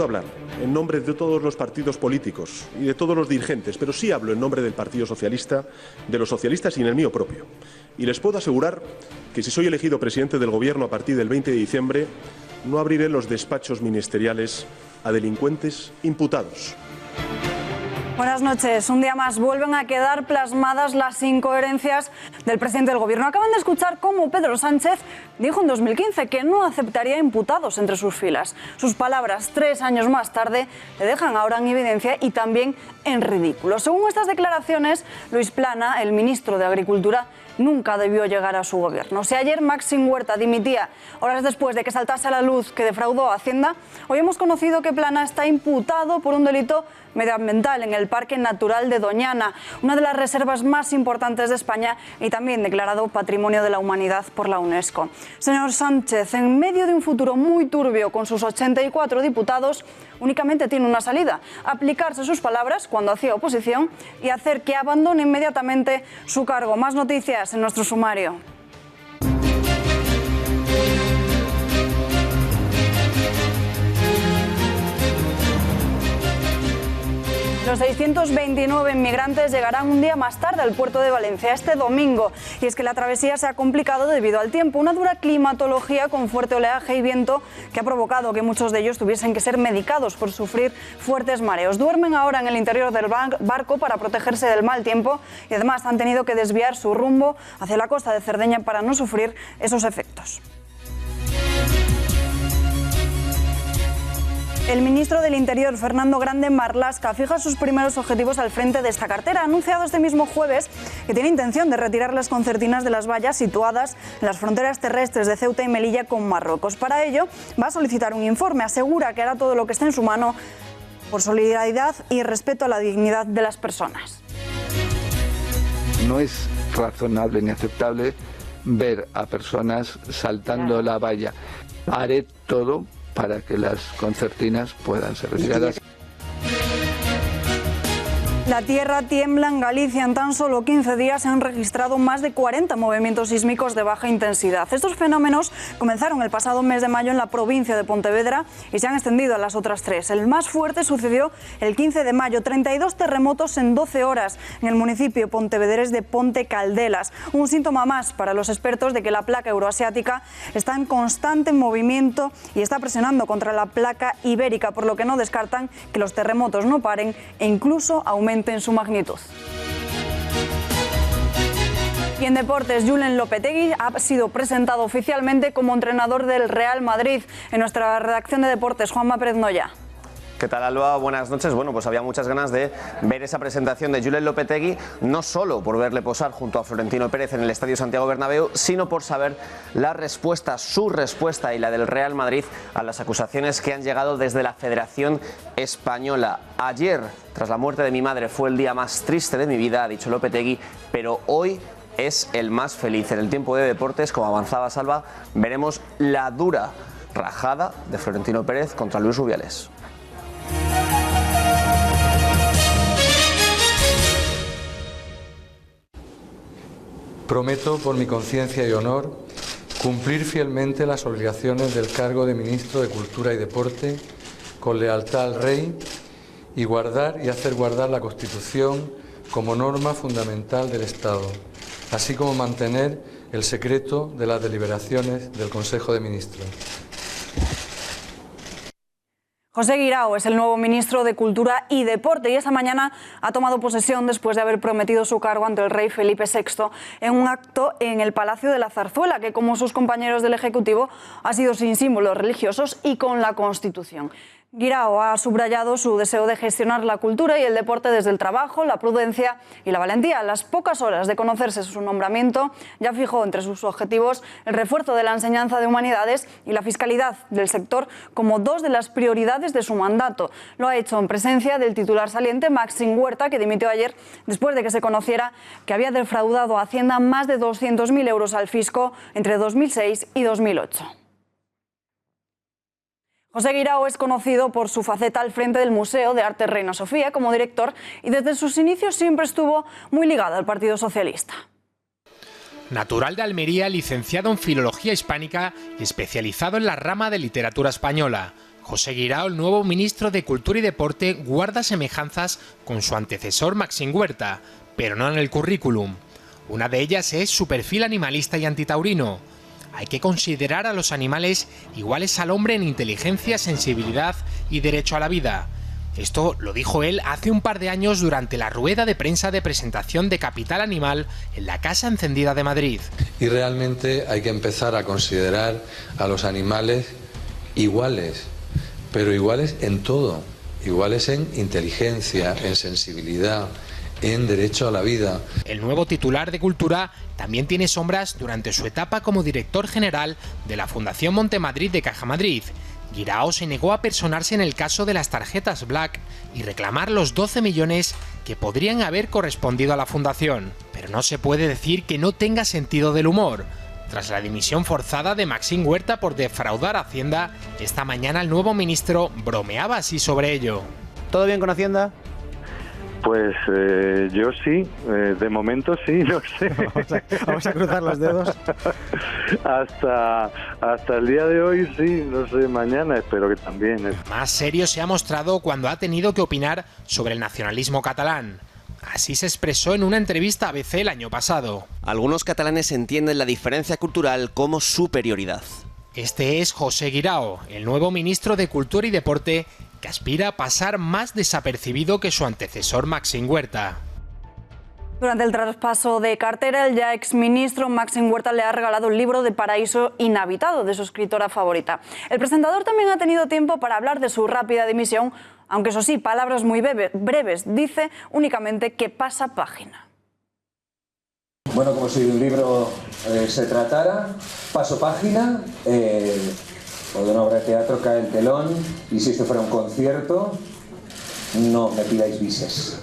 puedo hablar en nombre de todos los partidos políticos y de todos los dirigentes, pero sí hablo en nombre del Partido Socialista, de los socialistas y en el mío propio. Y les puedo asegurar que si soy elegido presidente del Gobierno a partir del 20 de diciembre, no abriré los despachos ministeriales a delincuentes imputados. Buenas noches. Un día más vuelven a quedar plasmadas las incoherencias del presidente del Gobierno. Acaban de escuchar cómo Pedro Sánchez dijo en 2015 que no aceptaría imputados entre sus filas. Sus palabras 3 años más tarde le dejan ahora en evidencia y también en ridículo. Según estas declaraciones, Luis Plana, el ministro de Agricultura, nunca debió llegar a su gobierno. Si ayer Maxim Huerta dimitía horas después de que saltase a la luz que defraudó a Hacienda, hoy hemos conocido que Plana está imputado por un delito medioambiental en el Parque Natural de Doñana, una de las reservas más importantes de España y también declarado Patrimonio de la Humanidad por la UNESCO. Señor Sánchez, en medio de un futuro muy turbio con sus 84 diputados, únicamente tiene una salida: aplicarse sus palabras cuando hacía oposición y hacer que abandone inmediatamente su cargo. Más noticias en nuestro sumario. Los 629 inmigrantes llegarán un día más tarde al puerto de Valencia, este domingo. Y es que la travesía se ha complicado debido al tiempo. Una dura climatología con fuerte oleaje y viento que ha provocado que muchos de ellos tuviesen que ser medicados por sufrir fuertes mareos. Duermen ahora en el interior del barco para protegerse del mal tiempo y además han tenido que desviar su rumbo hacia la costa de Cerdeña para no sufrir esos efectos. El ministro del Interior, Fernando Grande Marlaska, fija sus primeros objetivos al frente de esta cartera. Ha anunciado este mismo jueves que tiene intención de retirar las concertinas de las vallas situadas en las fronteras terrestres de Ceuta y Melilla con Marruecos. Para ello, va a solicitar un informe. Asegura que hará todo lo que esté en su mano por solidaridad y respeto a la dignidad de las personas. No es razonable ni aceptable ver a personas saltando la valla. Haré todo para que las concertinas puedan ser retiradas. La tierra tiembla en Galicia. En tan solo 15 días se han registrado más de 40 movimientos sísmicos de baja intensidad. Estos fenómenos comenzaron el pasado mes de mayo en la provincia de Pontevedra y se han extendido a las otras 3. El más fuerte sucedió el 15 de mayo, 32 terremotos en 12 horas en el municipio pontevedrés de Ponte Caldelas. Un síntoma más para los expertos de que la placa euroasiática está en constante movimiento y está presionando contra la placa ibérica, por lo que no descartan que los terremotos no paren e incluso aumenten en su magnitud. Y en deportes, Julen Lopetegui ha sido presentado oficialmente como entrenador del Real Madrid. En nuestra redacción de deportes, Juanma Pérez Noya. ¿Qué tal, Alba? Buenas noches. Bueno, pues había muchas ganas de ver esa presentación de Julen Lopetegui, no solo por verle posar junto a Florentino Pérez en el Estadio Santiago Bernabéu, sino por saber la respuesta, su respuesta y la del Real Madrid a las acusaciones que han llegado desde la Federación Española. Ayer, tras la muerte de mi madre, fue el día más triste de mi vida, ha dicho Lopetegui, pero hoy es el más feliz. En el tiempo de deportes, como avanzaba Salva, veremos la dura rajada de Florentino Pérez contra Luis Rubiales. Prometo, por mi conciencia y honor, cumplir fielmente las obligaciones del cargo de Ministro de Cultura y Deporte, con lealtad al Rey, y guardar y hacer guardar la Constitución como norma fundamental del Estado, así como mantener el secreto de las deliberaciones del Consejo de Ministros. José Guirao es el nuevo ministro de Cultura y Deporte y esta mañana ha tomado posesión después de haber prometido su cargo ante el rey Felipe VI en un acto en el Palacio de la Zarzuela, que como sus compañeros del Ejecutivo ha sido sin símbolos religiosos y con la Constitución. Guirao ha subrayado su deseo de gestionar la cultura y el deporte desde el trabajo, la prudencia y la valentía. A las pocas horas de conocerse su nombramiento, ya fijó entre sus objetivos el refuerzo de la enseñanza de humanidades y la fiscalidad del sector como 2 de las prioridades de su mandato. Lo ha hecho en presencia del titular saliente, Maxim Huerta, que dimitió ayer después de que se conociera que había defraudado a Hacienda más de 200.000 euros al fisco entre 2006 y 2008. José Guirao es conocido por su faceta al frente del Museo de Arte Reina Sofía como director y desde sus inicios siempre estuvo muy ligado al Partido Socialista. Natural de Almería, licenciado en Filología Hispánica y especializado en la rama de literatura española. José Guirao, el nuevo ministro de Cultura y Deporte, guarda semejanzas con su antecesor Maxim Huerta, pero no en el currículum. Una de ellas es su perfil animalista y antitaurino. Hay que considerar a los animales iguales al hombre en inteligencia, sensibilidad y derecho a la vida. Esto lo dijo él hace un par de años durante la rueda de prensa de presentación de Capital Animal en la Casa Encendida de Madrid. Y realmente hay que empezar a considerar a los animales iguales, pero iguales en todo, iguales en inteligencia, en sensibilidad, en derecho a la vida. El nuevo titular de Cultura también tiene sombras durante su etapa como director general de la Fundación Montemadrid de Caja Madrid. Guirao se negó a personarse en el caso de las tarjetas Black y reclamar los 12 millones que podrían haber correspondido a la fundación. Pero no se puede decir que no tenga sentido del humor. Tras la dimisión forzada de Maxim Huerta por defraudar a Hacienda, esta mañana el nuevo ministro bromeaba así sobre ello. ¿Todo bien con Hacienda? Pues yo sí, de momento sí, no sé. Vamos a cruzar los dedos. Hasta el día de hoy sí, no sé, mañana espero que también. Más serio se ha mostrado cuando ha tenido que opinar sobre el nacionalismo catalán. Así se expresó en una entrevista a ABC el año pasado. Algunos catalanes entienden la diferencia cultural como superioridad. Este es José Guirao, el nuevo ministro de Cultura y Deporte, que aspira a pasar más desapercibido que su antecesor Maxim Huerta. Durante el traspaso de cartera, el ya exministro Maxim Huerta le ha regalado un libro de Paraíso inhabitado de su escritora favorita. El presentador también ha tenido tiempo para hablar de su rápida dimisión, aunque eso sí, palabras muy breves. Dice únicamente que pasa página. Bueno, como si de un libro se tratara, paso página, o de una obra de teatro cae el telón, y si esto fuera un concierto, no me pidáis bises.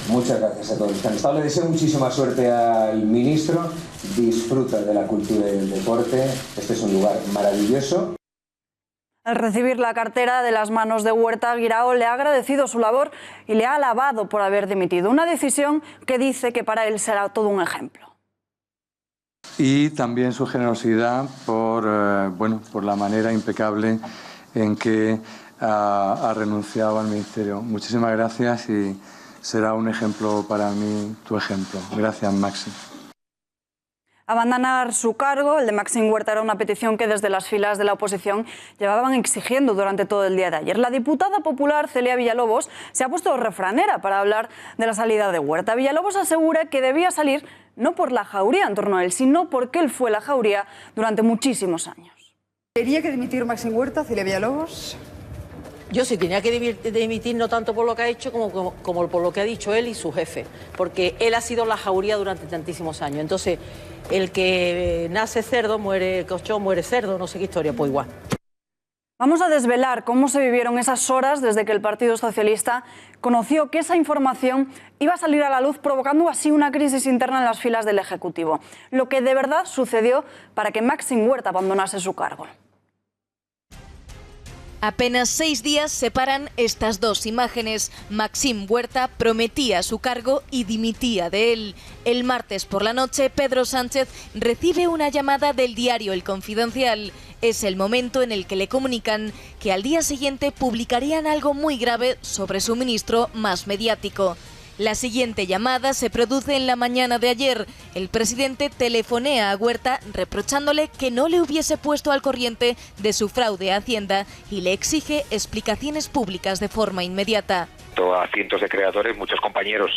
Muchas gracias a todos los que han estado. Le deseo muchísima suerte al ministro, disfruta de la cultura y del deporte, este es un lugar maravilloso. Al recibir la cartera de las manos de Huerta, Guirao le ha agradecido su labor y le ha alabado por haber dimitido. Una decisión que dice que para él será todo un ejemplo. Y también su generosidad por la manera impecable en que ha renunciado al ministerio. Muchísimas gracias y será un ejemplo para mí, tu ejemplo. Gracias, Maxim. Abandonar su cargo, el de Maxim Huerta, era una petición que desde las filas de la oposición llevaban exigiendo durante todo el día de ayer. La diputada popular Celia Villalobos se ha puesto refranera para hablar de la salida de Huerta. Villalobos asegura que debía salir no por la jauría en torno a él, sino porque él fue la jauría durante muchísimos años. ¿Tenía que dimitir Maxim Huerta, Celia Villalobos? Yo sí tenía que dimitir no tanto por lo que ha hecho como por lo que ha dicho él y su jefe, porque él ha sido la jauría durante tantísimos años. Entonces, el que nace cerdo, muere cochón, muere cerdo, no sé qué historia, pues igual. Vamos a desvelar cómo se vivieron esas horas desde que el Partido Socialista conoció que esa información iba a salir a la luz, provocando así una crisis interna en las filas del Ejecutivo. Lo que de verdad sucedió para que Maxim Huerta abandonase su cargo. Apenas 6 días separan estas dos imágenes. Maxim Huerta prometía su cargo y dimitía de él. El martes por la noche, Pedro Sánchez recibe una llamada del diario El Confidencial. Es el momento en el que le comunican que al día siguiente publicarían algo muy grave sobre su ministro más mediático. La siguiente llamada se produce en la mañana de ayer. El presidente telefonea a Huerta reprochándole que no le hubiese puesto al corriente de su fraude a Hacienda y le exige explicaciones públicas de forma inmediata. A cientos de creadores, muchos compañeros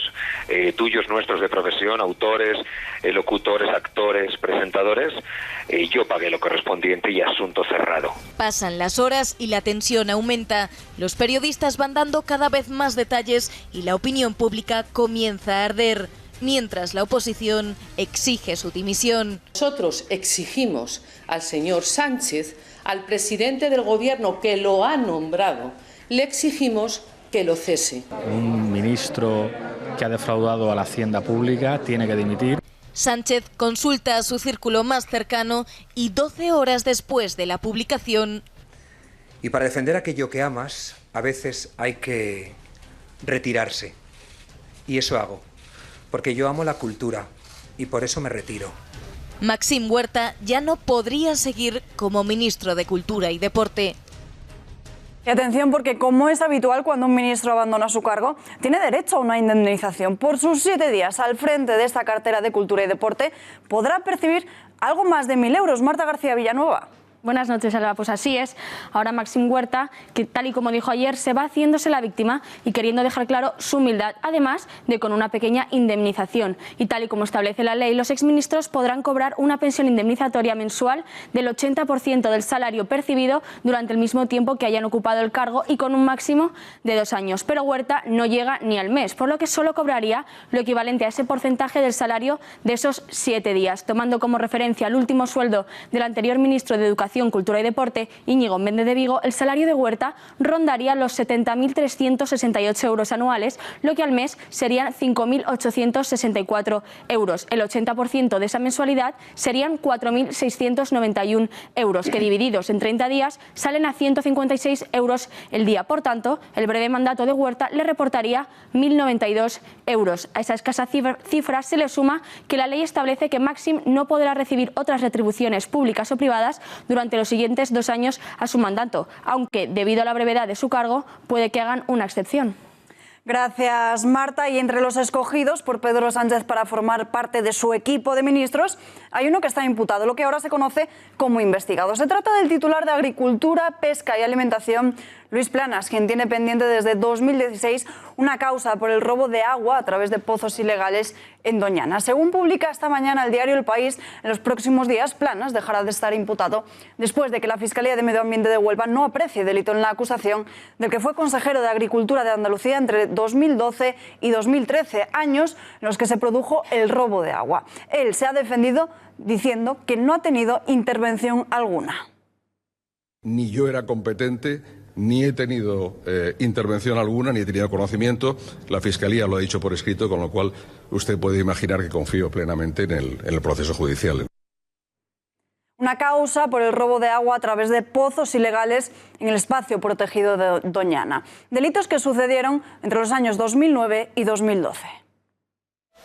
tuyos, nuestros de profesión, autores, locutores, actores, presentadores. Yo pagué lo correspondiente y asunto cerrado. Pasan las horas y la tensión aumenta. Los periodistas van dando cada vez más detalles y la opinión pública comienza a arder, mientras la oposición exige su dimisión. Nosotros exigimos al señor Sánchez, al presidente del gobierno que lo ha nombrado, le exigimos que lo cese. Un ministro que ha defraudado a la hacienda pública tiene que dimitir. Sánchez consulta a su círculo más cercano y 12 horas después de la publicación. Y para defender aquello que amas, a veces hay que retirarse. Y eso hago, porque yo amo la cultura y por eso me retiro. Maxim Huerta ya no podría seguir como ministro de Cultura y Deporte. Y atención, porque como es habitual cuando un ministro abandona su cargo, tiene derecho a una indemnización. Por sus 7 días al frente de esta cartera de Cultura y Deporte, podrá percibir algo más de 1.000 euros. Marta García Villanueva. Buenas noches, Alba. Pues así es. Ahora Maxim Huerta, que tal y como dijo ayer, se va haciéndose la víctima y queriendo dejar claro su humildad, además de con una pequeña indemnización. Y tal y como establece la ley, los exministros podrán cobrar una pensión indemnizatoria mensual del 80% del salario percibido durante el mismo tiempo que hayan ocupado el cargo y con un máximo de 2 años. Pero Huerta no llega ni al mes, por lo que solo cobraría lo equivalente a ese porcentaje del salario de esos 7 días. Tomando como referencia el último sueldo del anterior ministro de Educación, Cultura y Deporte, Íñigo Méndez de Vigo, el salario de Huerta rondaría los 70.368 euros anuales, lo que al mes serían 5.864 euros. El 80% de esa mensualidad serían 4.691 euros, que divididos en 30 días salen a 156 euros el día. Por tanto, el breve mandato de Huerta le reportaría 1.092 euros. A esa escasa cifra se le suma que la ley establece que Maxim no podrá recibir otras retribuciones públicas o privadas durante los siguientes 2 años a su mandato, aunque debido a la brevedad de su cargo puede que hagan una excepción. Gracias, Marta. Y entre los escogidos por Pedro Sánchez para formar parte de su equipo de ministros, hay uno que está imputado, lo que ahora se conoce como investigado. Se trata del titular de Agricultura, Pesca y Alimentación, Luis Planas, quien tiene pendiente desde 2016 una causa por el robo de agua a través de pozos ilegales en Doñana. Según publica esta mañana el diario El País, en los próximos días Planas dejará de estar imputado después de que la Fiscalía de Medio Ambiente de Huelva no aprecie delito en la acusación del que fue consejero de Agricultura de Andalucía entre 2012 y 2013, años en los que se produjo el robo de agua. Él se ha defendido diciendo que no ha tenido intervención alguna. Ni yo era competente, ni he tenido intervención alguna, ni he tenido conocimiento. La Fiscalía lo ha dicho por escrito, con lo cual usted puede imaginar que confío plenamente en el proceso judicial. Una causa por el robo de agua a través de pozos ilegales en el espacio protegido de Doñana. Delitos que sucedieron entre los años 2009 y 2012.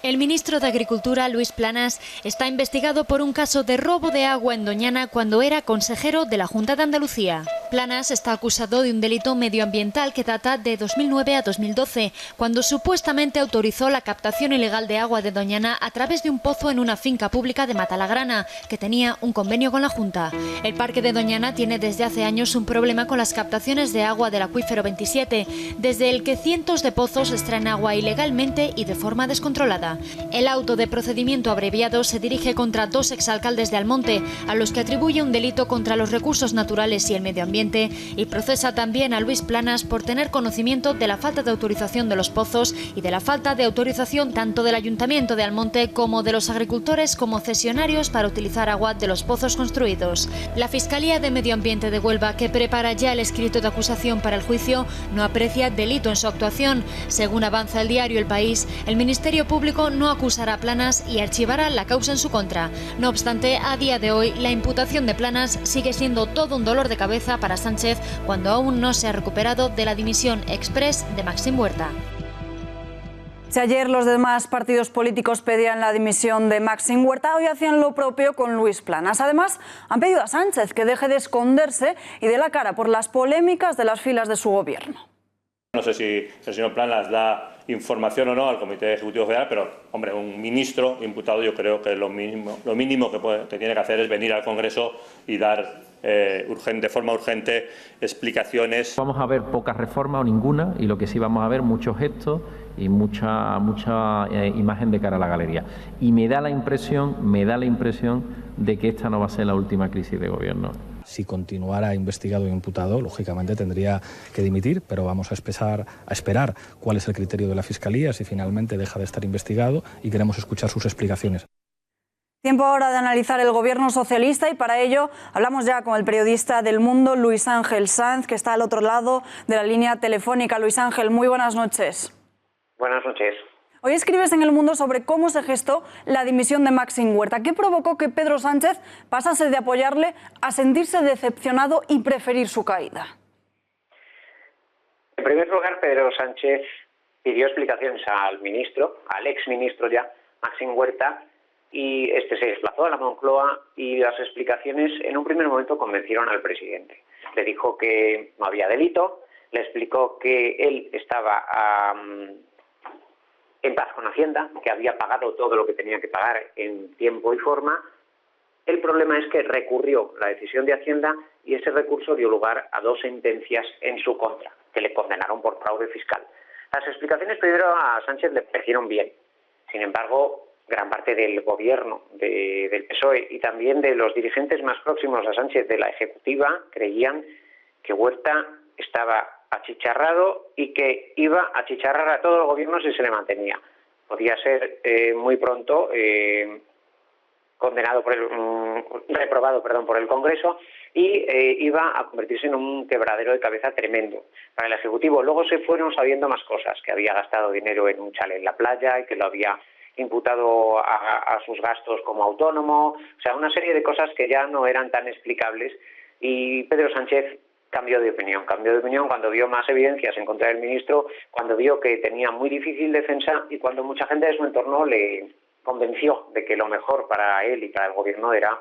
El ministro de Agricultura, Luis Planas, está investigado por un caso de robo de agua en Doñana cuando era consejero de la Junta de Andalucía. Planas está acusado de un delito medioambiental que data de 2009 a 2012, cuando supuestamente autorizó la captación ilegal de agua de Doñana a través de un pozo en una finca pública de Matalagrana, que tenía un convenio con la Junta. El parque de Doñana tiene desde hace años un problema con las captaciones de agua del acuífero 27, desde el que cientos de pozos extraen agua ilegalmente y de forma descontrolada. El auto de procedimiento abreviado se dirige contra 2 exalcaldes de Almonte, a los que atribuye un delito contra los recursos naturales y el medio ambiente, y procesa también a Luis Planas por tener conocimiento de la falta de autorización de los pozos y de la falta de autorización tanto del Ayuntamiento de Almonte como de los agricultores como cesionarios para utilizar agua de los pozos construidos. La Fiscalía de Medio Ambiente de Huelva, que prepara ya el escrito de acusación para el juicio, no aprecia delito en su actuación. Según avanza el diario El País, el Ministerio Público no acusará a Planas y archivará la causa en su contra. No obstante, a día de hoy, la imputación de Planas sigue siendo todo un dolor de cabeza para Sánchez cuando aún no se ha recuperado de la dimisión express de Maxim Huerta. Si ayer los demás partidos políticos pedían la dimisión de Maxim Huerta, hoy hacían lo propio con Luis Planas. Además, han pedido a Sánchez que deje de esconderse y dé la cara por las polémicas de las filas de su gobierno. No sé si el señor Planas da información o no al Comité Ejecutivo Federal, pero, hombre, un ministro imputado yo creo que lo mínimo que tiene que hacer es venir al Congreso y dar de forma urgente explicaciones. Vamos a ver poca reforma o ninguna, y lo que sí vamos a ver muchos gestos y mucha imagen de cara a la galería. Y me da la impresión de que esta no va a ser la última crisis de gobierno. Si continuara investigado e imputado, lógicamente tendría que dimitir, pero vamos a esperar cuál es el criterio de la Fiscalía, si finalmente deja de estar investigado, y queremos escuchar sus explicaciones. Tiempo ahora de analizar el gobierno socialista, y para ello hablamos ya con el periodista del Mundo, Luis Ángel Sanz, que está al otro lado de la línea telefónica. Luis Ángel, muy buenas noches. Buenas noches. Hoy escribes en El Mundo sobre cómo se gestó la dimisión de Maxim Huerta. ¿Qué provocó que Pedro Sánchez pasase de apoyarle a sentirse decepcionado y preferir su caída? En primer lugar, Pedro Sánchez pidió explicaciones al exministro ya, Maxim Huerta, y este se desplazó a la Moncloa y las explicaciones en un primer momento convencieron al presidente. le dijo que no había delito, le explicó que él estaba en paz con Hacienda, que había pagado todo lo que tenía que pagar en tiempo y forma. El problema es que recurrió la decisión de Hacienda y ese recurso dio lugar a 2 sentencias en su contra, que le condenaron por fraude fiscal. Las explicaciones primero a Sánchez le parecieron bien. Sin embargo, gran parte del gobierno del PSOE y también de los dirigentes más próximos a Sánchez de la Ejecutiva creían que Huerta estaba achicharrado y que iba a achicharrar a todo el gobierno si se le mantenía. Podía ser muy pronto reprobado por el Congreso y iba a convertirse en un quebradero de cabeza tremendo para el Ejecutivo. Luego se fueron sabiendo más cosas, que había gastado dinero en un chalet en la playa y que lo había imputado a sus gastos como autónomo, o sea, una serie de cosas que ya no eran tan explicables, y Pedro Sánchez cambió de opinión cuando vio más evidencias en contra del ministro, cuando vio que tenía muy difícil defensa y cuando mucha gente de su entorno le convenció de que lo mejor para él y para el gobierno era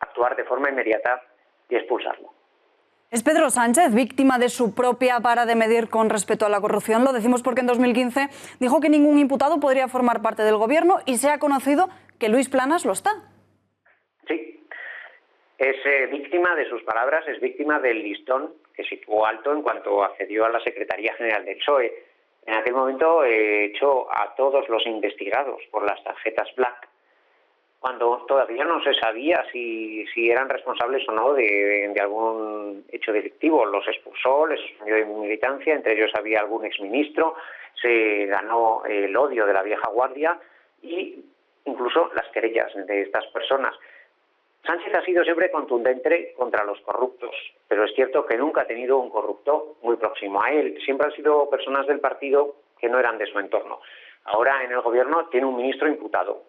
actuar de forma inmediata y expulsarlo. ¿Es Pedro Sánchez víctima de su propia vara de medir con respecto a la corrupción? Lo decimos porque en 2015 dijo que ningún imputado podría formar parte del gobierno y se ha conocido que Luis Planas lo está. Sí. Es víctima de sus palabras, es víctima del listón que situó alto en cuanto accedió a la Secretaría General del PSOE. En aquel momento echó a todos los investigados por las tarjetas Black, cuando todavía no se sabía si eran responsables o no de algún hecho delictivo. Los expulsó, les suspendió de militancia, entre ellos había algún exministro, se ganó el odio de la vieja guardia e incluso las querellas de estas personas. Sánchez ha sido siempre contundente contra los corruptos, pero es cierto que nunca ha tenido un corrupto muy próximo a él. Siempre han sido personas del partido que no eran de su entorno. Ahora en el gobierno tiene un ministro imputado,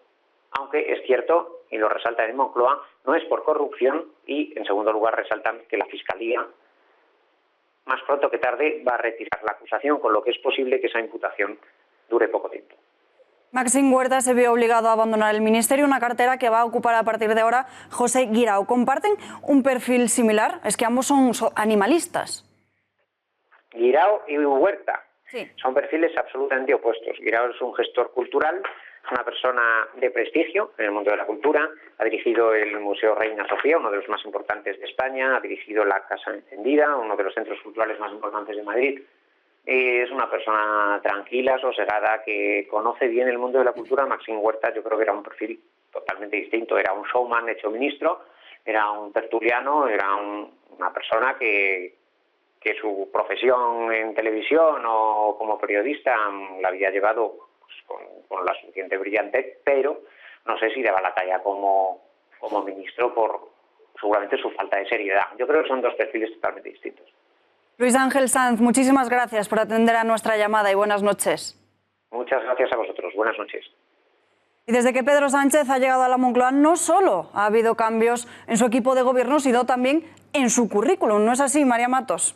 aunque es cierto, y lo resalta en Moncloa, no es por corrupción, y en segundo lugar resaltan que la Fiscalía más pronto que tarde va a retirar la acusación, con lo que es posible que esa imputación dure poco tiempo. Maxim Huerta se vio obligado a abandonar el ministerio, una cartera que va a ocupar a partir de ahora José Guirao. ¿Comparten un perfil similar? Es que ambos son animalistas. Guirao y Huerta sí. Son perfiles absolutamente opuestos. Guirao es un gestor cultural, es una persona de prestigio en el mundo de la cultura, ha dirigido el Museo Reina Sofía, uno de los más importantes de España, ha dirigido la Casa Encendida, uno de los centros culturales más importantes de Madrid. Es una persona tranquila, sosegada, que conoce bien el mundo de la cultura. Maxim Huerta yo creo que era un perfil totalmente distinto, era un showman hecho ministro, era un tertuliano, era una persona que su profesión en televisión o como periodista la había llevado pues, con la suficiente brillantez, pero no sé si daba la talla como ministro por seguramente su falta de seriedad. Yo creo que son dos perfiles totalmente distintos. Luis Ángel Sanz, muchísimas gracias por atender a nuestra llamada y buenas noches. Muchas gracias a vosotros. Buenas noches. Y desde que Pedro Sánchez ha llegado a la Moncloa, no solo ha habido cambios en su equipo de gobierno, sino también en su currículum. ¿No es así, María Matos?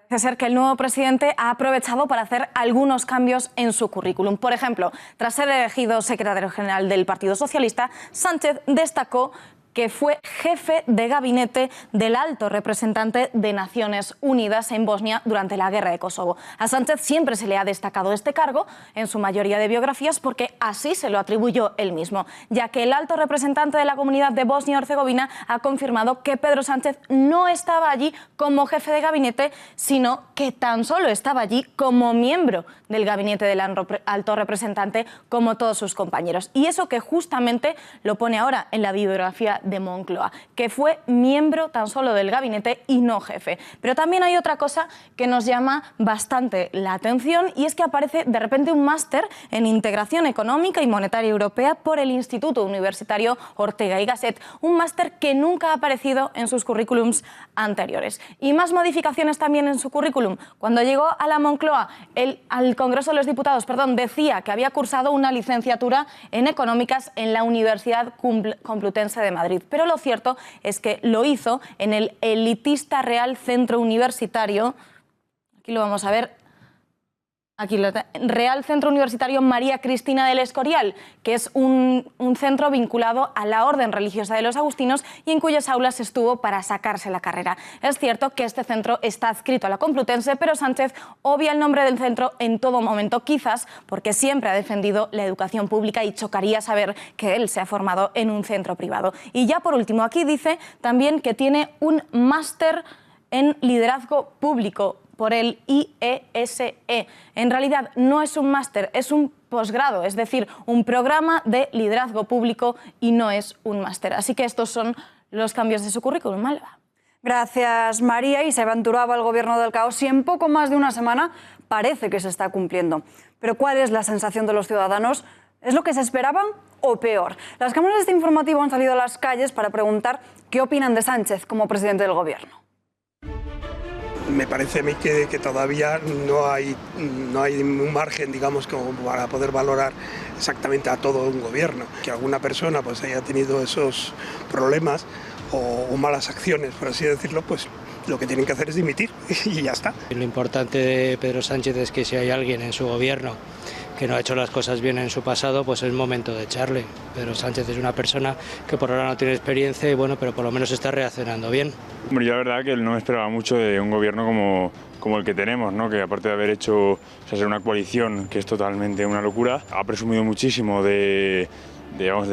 Parece ser que el nuevo presidente ha aprovechado para hacer algunos cambios en su currículum. Por ejemplo, tras ser elegido secretario general del Partido Socialista, Sánchez destacó que fue jefe de gabinete del alto representante de Naciones Unidas en Bosnia durante la guerra de Kosovo. A Sánchez siempre se le ha destacado este cargo en su mayoría de biografías porque así se lo atribuyó él mismo, ya que el alto representante de la comunidad de Bosnia y Herzegovina ha confirmado que Pedro Sánchez no estaba allí como jefe de gabinete, sino que tan solo estaba allí como miembro del gabinete del alto representante, como todos sus compañeros. Y eso que justamente lo pone ahora en la biografía de Moncloa, que fue miembro tan solo del gabinete y no jefe. Pero también hay otra cosa que nos llama bastante la atención, y es que aparece de repente un máster en Integración Económica y Monetaria Europea por el Instituto Universitario Ortega y Gasset, un máster que nunca ha aparecido en sus currículums anteriores. Y más modificaciones también en su currículum. Cuando llegó a la Moncloa, al Congreso de los Diputados, decía que había cursado una licenciatura en Económicas en la Universidad Complutense de Madrid. Pero lo cierto es que lo hizo en el elitista Real Centro Universitario, aquí lo vamos a ver, Aquí, Real Centro Universitario María Cristina del Escorial, que es un centro vinculado a la Orden Religiosa de los Agustinos y en cuyas aulas estuvo para sacarse la carrera. Es cierto que este centro está adscrito a la Complutense, pero Sánchez obvia el nombre del centro en todo momento, quizás porque siempre ha defendido la educación pública y chocaría saber que él se ha formado en un centro privado. Y ya por último, aquí dice también que tiene un máster en liderazgo público por el IESE. En realidad no es un máster, es un posgrado, es decir, un programa de liderazgo público y no es un máster. Así que estos son los cambios de su currículum, Alba. Gracias, María. Y se aventuraba el gobierno del caos y en poco más de una semana parece que se está cumpliendo. Pero ¿cuál es la sensación de los ciudadanos? ¿Es lo que se esperaban o peor? Las cámaras de este informativo han salido a las calles para preguntar qué opinan de Sánchez como presidente del gobierno. Me parece a mí que todavía no hay un margen, digamos, como para poder valorar exactamente a todo un gobierno. Que alguna persona pues haya tenido esos problemas o malas acciones, por así decirlo, pues lo que tienen que hacer es dimitir y ya está. Lo importante de Pedro Sánchez es que si hay alguien en su gobierno que no ha hecho las cosas bien en su pasado, pues es momento de echarle. Pedro Sánchez es una persona que por ahora no tiene experiencia y bueno, pero por lo menos está reaccionando bien. Hombre, yo la verdad que no me esperaba mucho de un gobierno como el que tenemos, ¿no? Que aparte de haber hecho ser una coalición que es totalmente una locura, ha presumido muchísimo de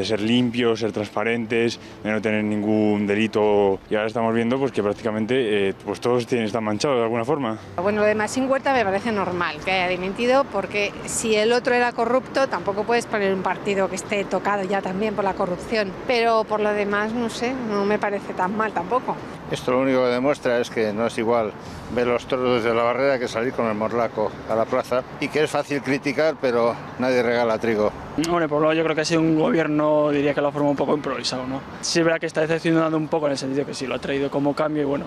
ser limpios, ser transparentes, de no tener ningún delito. Y ahora estamos viendo pues, que prácticamente pues todos están manchados de alguna forma. Bueno, lo de Maxim Huerta me parece normal que haya dimitido, porque si el otro era corrupto, tampoco puedes poner un partido que esté tocado ya también por la corrupción. Pero por lo demás, no sé, no me parece tan mal tampoco. Esto lo único que demuestra es que no es igual ver los toros desde la barrera que salir con el morlaco a la plaza, y que es fácil criticar, pero nadie regala trigo. Bueno, por lo menos yo creo que ha sido un gobierno, diría que lo ha formado un poco improvisado, ¿no? Sí es verdad que está decepcionando un poco en el sentido que sí lo ha traído como cambio y bueno,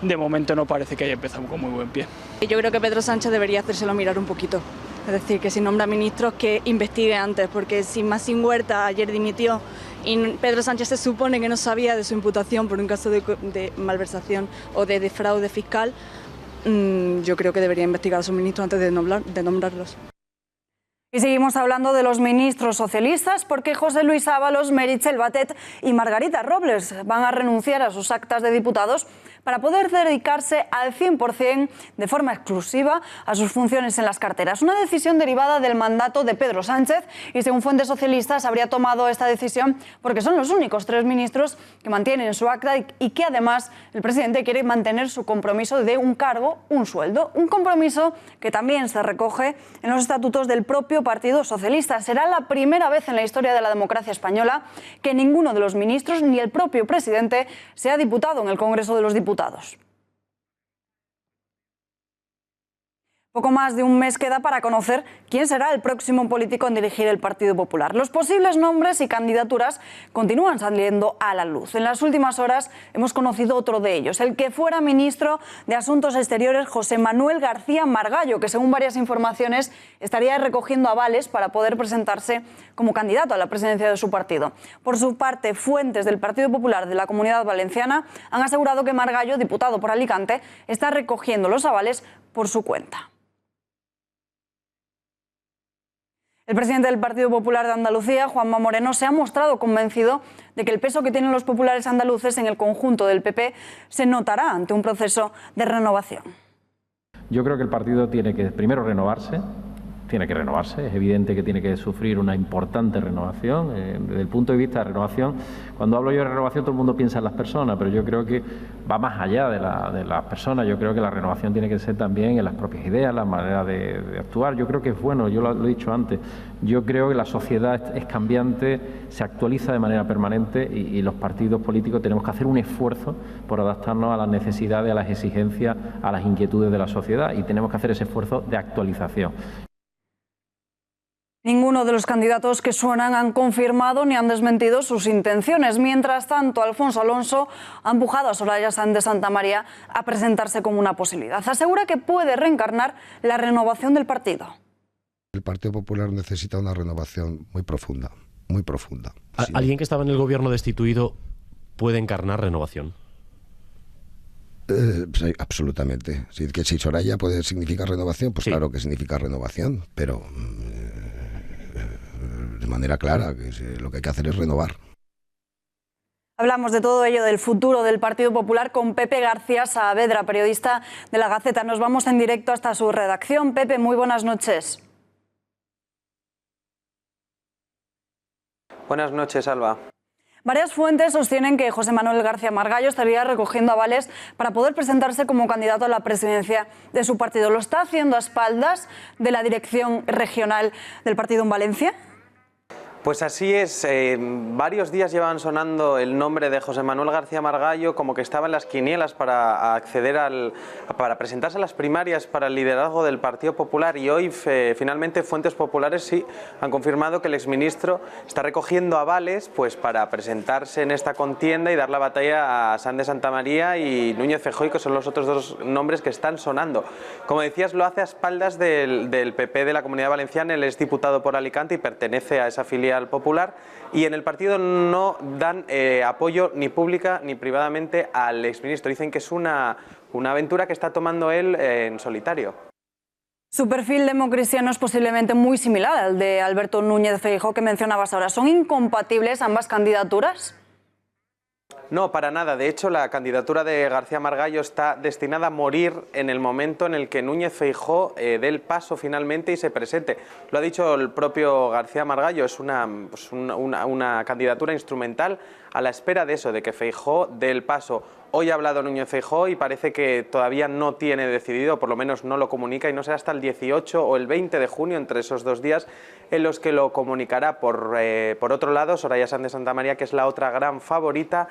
de momento no parece que haya empezado con muy buen pie. Yo creo que Pedro Sánchez debería hacérselo mirar un poquito. Es decir, que si nombra ministros que investigue antes, porque si Maxim Huerta ayer dimitió y Pedro Sánchez se supone que no sabía de su imputación por un caso de malversación o de fraude fiscal, yo creo que debería investigar a sus ministros antes de nombrarlos. Y seguimos hablando de los ministros socialistas porque José Luis Ábalos, Meritxell Batet y Margarita Robles van a renunciar a sus actas de diputados para poder dedicarse al 100% de forma exclusiva a sus funciones en las carteras. Una decisión derivada del mandato de Pedro Sánchez y, según fuentes socialistas, habría tomado esta decisión porque son los únicos 3 ministros que mantienen su acta y que además el presidente quiere mantener su compromiso de un cargo, un sueldo. Un compromiso que también se recoge en los estatutos del propio Partido Socialista. Será la primera vez en la historia de la democracia española que ninguno de los ministros ni el propio presidente sea diputado en el Congreso de los Diputados. Poco más de un mes queda para conocer quién será el próximo político en dirigir el Partido Popular. Los posibles nombres y candidaturas continúan saliendo a la luz. En las últimas horas hemos conocido otro de ellos, el que fuera ministro de Asuntos Exteriores, José Manuel García Margallo, que según varias informaciones estaría recogiendo avales para poder presentarse como candidato a la presidencia de su partido. Por su parte, fuentes del Partido Popular de la Comunidad Valenciana han asegurado que Margallo, diputado por Alicante, está recogiendo los avales por su cuenta. El presidente del Partido Popular de Andalucía, Juanma Moreno, se ha mostrado convencido de que el peso que tienen los populares andaluces en el conjunto del PP se notará ante un proceso de renovación. Yo creo que el partido tiene que primero renovarse. Es evidente que tiene que sufrir una importante renovación. Desde el punto de vista de renovación, cuando hablo yo de renovación todo el mundo piensa en las personas, pero yo creo que va más allá de las personas. Yo creo que la renovación tiene que ser también en las propias ideas, la manera de actuar. Yo creo que es bueno, yo lo he dicho antes, yo creo que la sociedad es cambiante, se actualiza de manera permanente y los partidos políticos tenemos que hacer un esfuerzo por adaptarnos a las necesidades, a las exigencias, a las inquietudes de la sociedad y tenemos que hacer ese esfuerzo de actualización. Ninguno de los candidatos que suenan han confirmado ni han desmentido sus intenciones. Mientras tanto, Alfonso Alonso ha empujado a Soraya Sáenz de Santamaría a presentarse como una posibilidad. Asegura que puede reencarnar la renovación del partido. El Partido Popular necesita una renovación muy profunda, muy profunda. ¿Alguien que estaba en el gobierno destituido puede encarnar renovación? Sí, absolutamente. Que si Soraya puede significar renovación, pues claro que significa renovación, pero de manera clara, que lo que hay que hacer es renovar. Hablamos de todo ello, del futuro del Partido Popular, con Pepe García Saavedra, periodista de La Gaceta. Nos vamos en directo hasta su redacción. Pepe, muy buenas noches. Buenas noches, Alba. Varias fuentes sostienen que José Manuel García Margallo estaría recogiendo avales para poder presentarse como candidato a la presidencia de su partido. ¿Lo está haciendo a espaldas de la dirección regional del partido en Valencia? Pues así es, varios días llevan sonando el nombre de José Manuel García Margallo como que estaba en las quinielas para acceder para presentarse a las primarias para el liderazgo del Partido Popular, y hoy finalmente fuentes populares sí han confirmado que el exministro está recogiendo avales pues para presentarse en esta contienda y dar la batalla a Sanz de Santamaría y Núñez Feijóo, que son los otros dos nombres que están sonando. Como decías, lo hace a espaldas del PP de la Comunidad Valenciana. Él es diputado por Alicante y pertenece a esa filial popular, y en el partido no dan apoyo ni pública ni privadamente al exministro. Dicen que es una aventura que está tomando él en solitario. Su perfil democristiano es posiblemente muy similar al de Alberto Núñez Feijóo, que mencionabas ahora. ¿Son incompatibles ambas candidaturas? No, para nada. De hecho, la candidatura de García Margallo está destinada a morir en el momento en el que Núñez Feijóo dé el paso finalmente y se presente. Lo ha dicho el propio García Margallo, es una candidatura instrumental a la espera de eso, de que Feijóo dé el paso. Hoy ha hablado Núñez Feijóo y parece que todavía no tiene decidido, por lo menos no lo comunica, y no será hasta el 18 o el 20 de junio, entre esos 2 días, en los que lo comunicará. Por otro lado, Soraya Sanz de Santamaría, que es la otra gran favorita,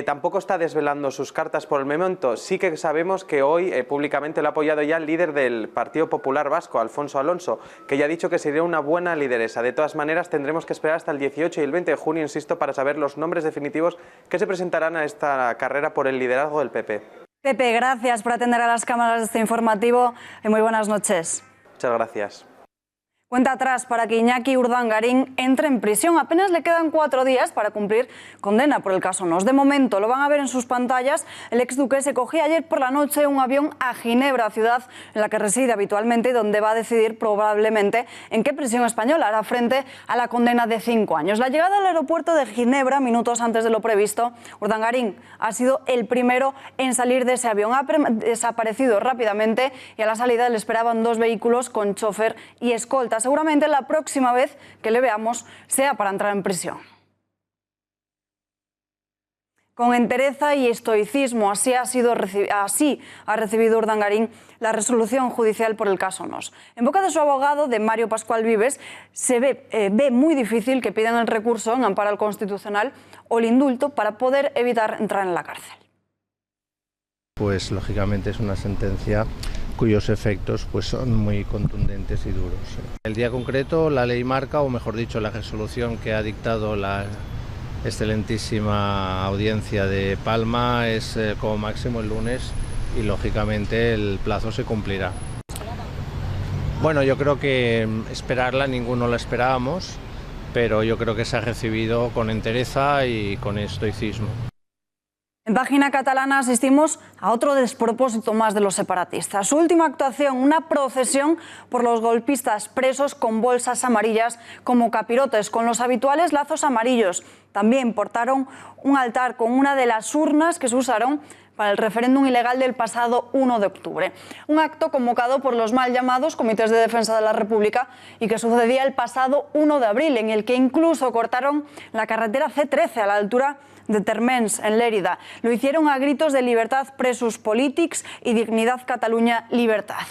tampoco está desvelando sus cartas por el momento. Sí que sabemos que hoy públicamente lo ha apoyado ya el líder del Partido Popular Vasco, Alfonso Alonso, que ya ha dicho que sería una buena lideresa. De todas maneras, tendremos que esperar hasta el 18 y el 20 de junio, insisto, para saber los nombres definitivos que se presentarán a esta carrera por el liderazgo del PP. Pepe, gracias por atender a las cámaras de este informativo y muy buenas noches. Muchas gracias. Cuenta atrás para que Iñaki Urdangarín entre en prisión. Apenas le quedan 4 días para cumplir condena por el caso Nos. De momento, lo van a ver en sus pantallas, el exduque se cogía ayer por la noche un avión a Ginebra, ciudad en la que reside habitualmente y donde va a decidir probablemente en qué prisión española hará frente a la condena de 5 años. La llegada al aeropuerto de Ginebra, minutos antes de lo previsto, Urdangarín ha sido el primero en salir de ese avión. Ha desaparecido rápidamente y a la salida le esperaban 2 vehículos con chofer y escolta. Seguramente la próxima vez que le veamos sea para entrar en prisión. Con entereza y estoicismo, así ha recibido Urdangarín la resolución judicial por el caso Nos. En boca de su abogado, de Mario Pascual Vives, se ve muy difícil que pidan el recurso en amparo al Constitucional o el indulto para poder evitar entrar en la cárcel. Pues lógicamente es una sentencia cuyos efectos pues son muy contundentes y duros. El día concreto, la ley marca, o mejor dicho, la resolución que ha dictado la excelentísima audiencia de Palma es como máximo el lunes y lógicamente el plazo se cumplirá. Bueno, yo creo que esperarla ninguno la esperábamos, pero yo creo que se ha recibido con entereza y con estoicismo. En página catalana asistimos a otro despropósito más de los separatistas. Su última actuación, una procesión por los golpistas presos con bolsas amarillas como capirotes, con los habituales lazos amarillos. También portaron un altar con una de las urnas que se usaron para el referéndum ilegal del pasado 1 de octubre. Un acto convocado por los mal llamados Comités de Defensa de la República y que sucedía el pasado 1 de abril, en el que incluso cortaron la carretera C13 a la altura de Termens, en Lérida. Lo hicieron a gritos de libertad presos polítics y dignidad Catalunya libertad.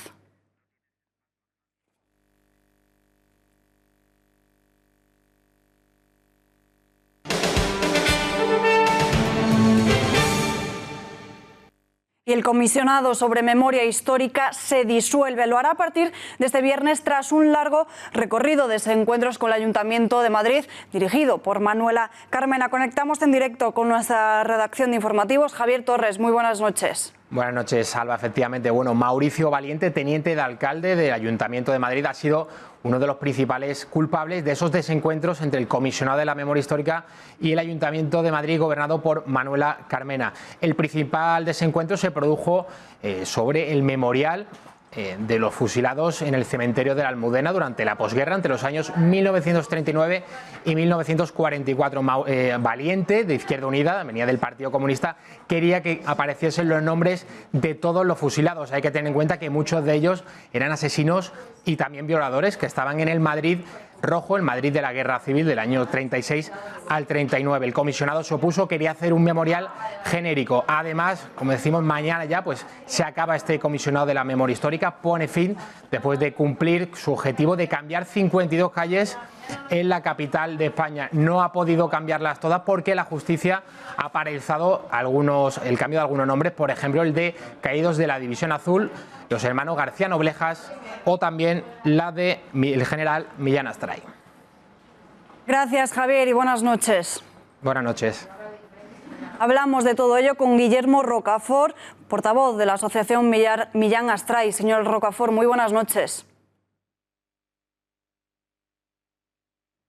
Y el comisionado sobre memoria histórica se disuelve. Lo hará a partir de este viernes tras un largo recorrido de encuentros con el Ayuntamiento de Madrid, dirigido por Manuela Carmena. Conectamos en directo con nuestra redacción de informativos. Javier Torres, muy buenas noches. Buenas noches, Alba. Efectivamente, bueno, Mauricio Valiente, teniente de alcalde del Ayuntamiento de Madrid, ha sido uno de los principales culpables de esos desencuentros entre el comisionado de la memoria histórica y el Ayuntamiento de Madrid, gobernado por Manuela Carmena. El principal desencuentro se produjo sobre el memorial de los fusilados en el cementerio de la Almudena durante la posguerra entre los años 1939 y 1944. Valiente, de Izquierda Unida, venía del Partido Comunista, quería que apareciesen los nombres de todos los fusilados. Hay que tener en cuenta que muchos de ellos eran asesinos y también violadores que estaban en el Madrid rojo, el Madrid de la Guerra Civil del año 36 al 39. El comisionado se opuso, quería hacer un memorial genérico. Además, como decimos, mañana ya pues se acaba este comisionado de la memoria histórica, pone fin después de cumplir su objetivo de cambiar 52 calles en la capital de España. No ha podido cambiarlas todas porque la justicia ha paralizado el cambio de algunos nombres, por ejemplo el de caídos de la División Azul, los hermanos García Noblejas, o también la de el general Millán Astray. Gracias, Javier, y buenas noches. Buenas noches. Hablamos de todo ello con Guillermo Rocafort, portavoz de la Asociación Millán Astray. Señor Rocafort, muy buenas noches.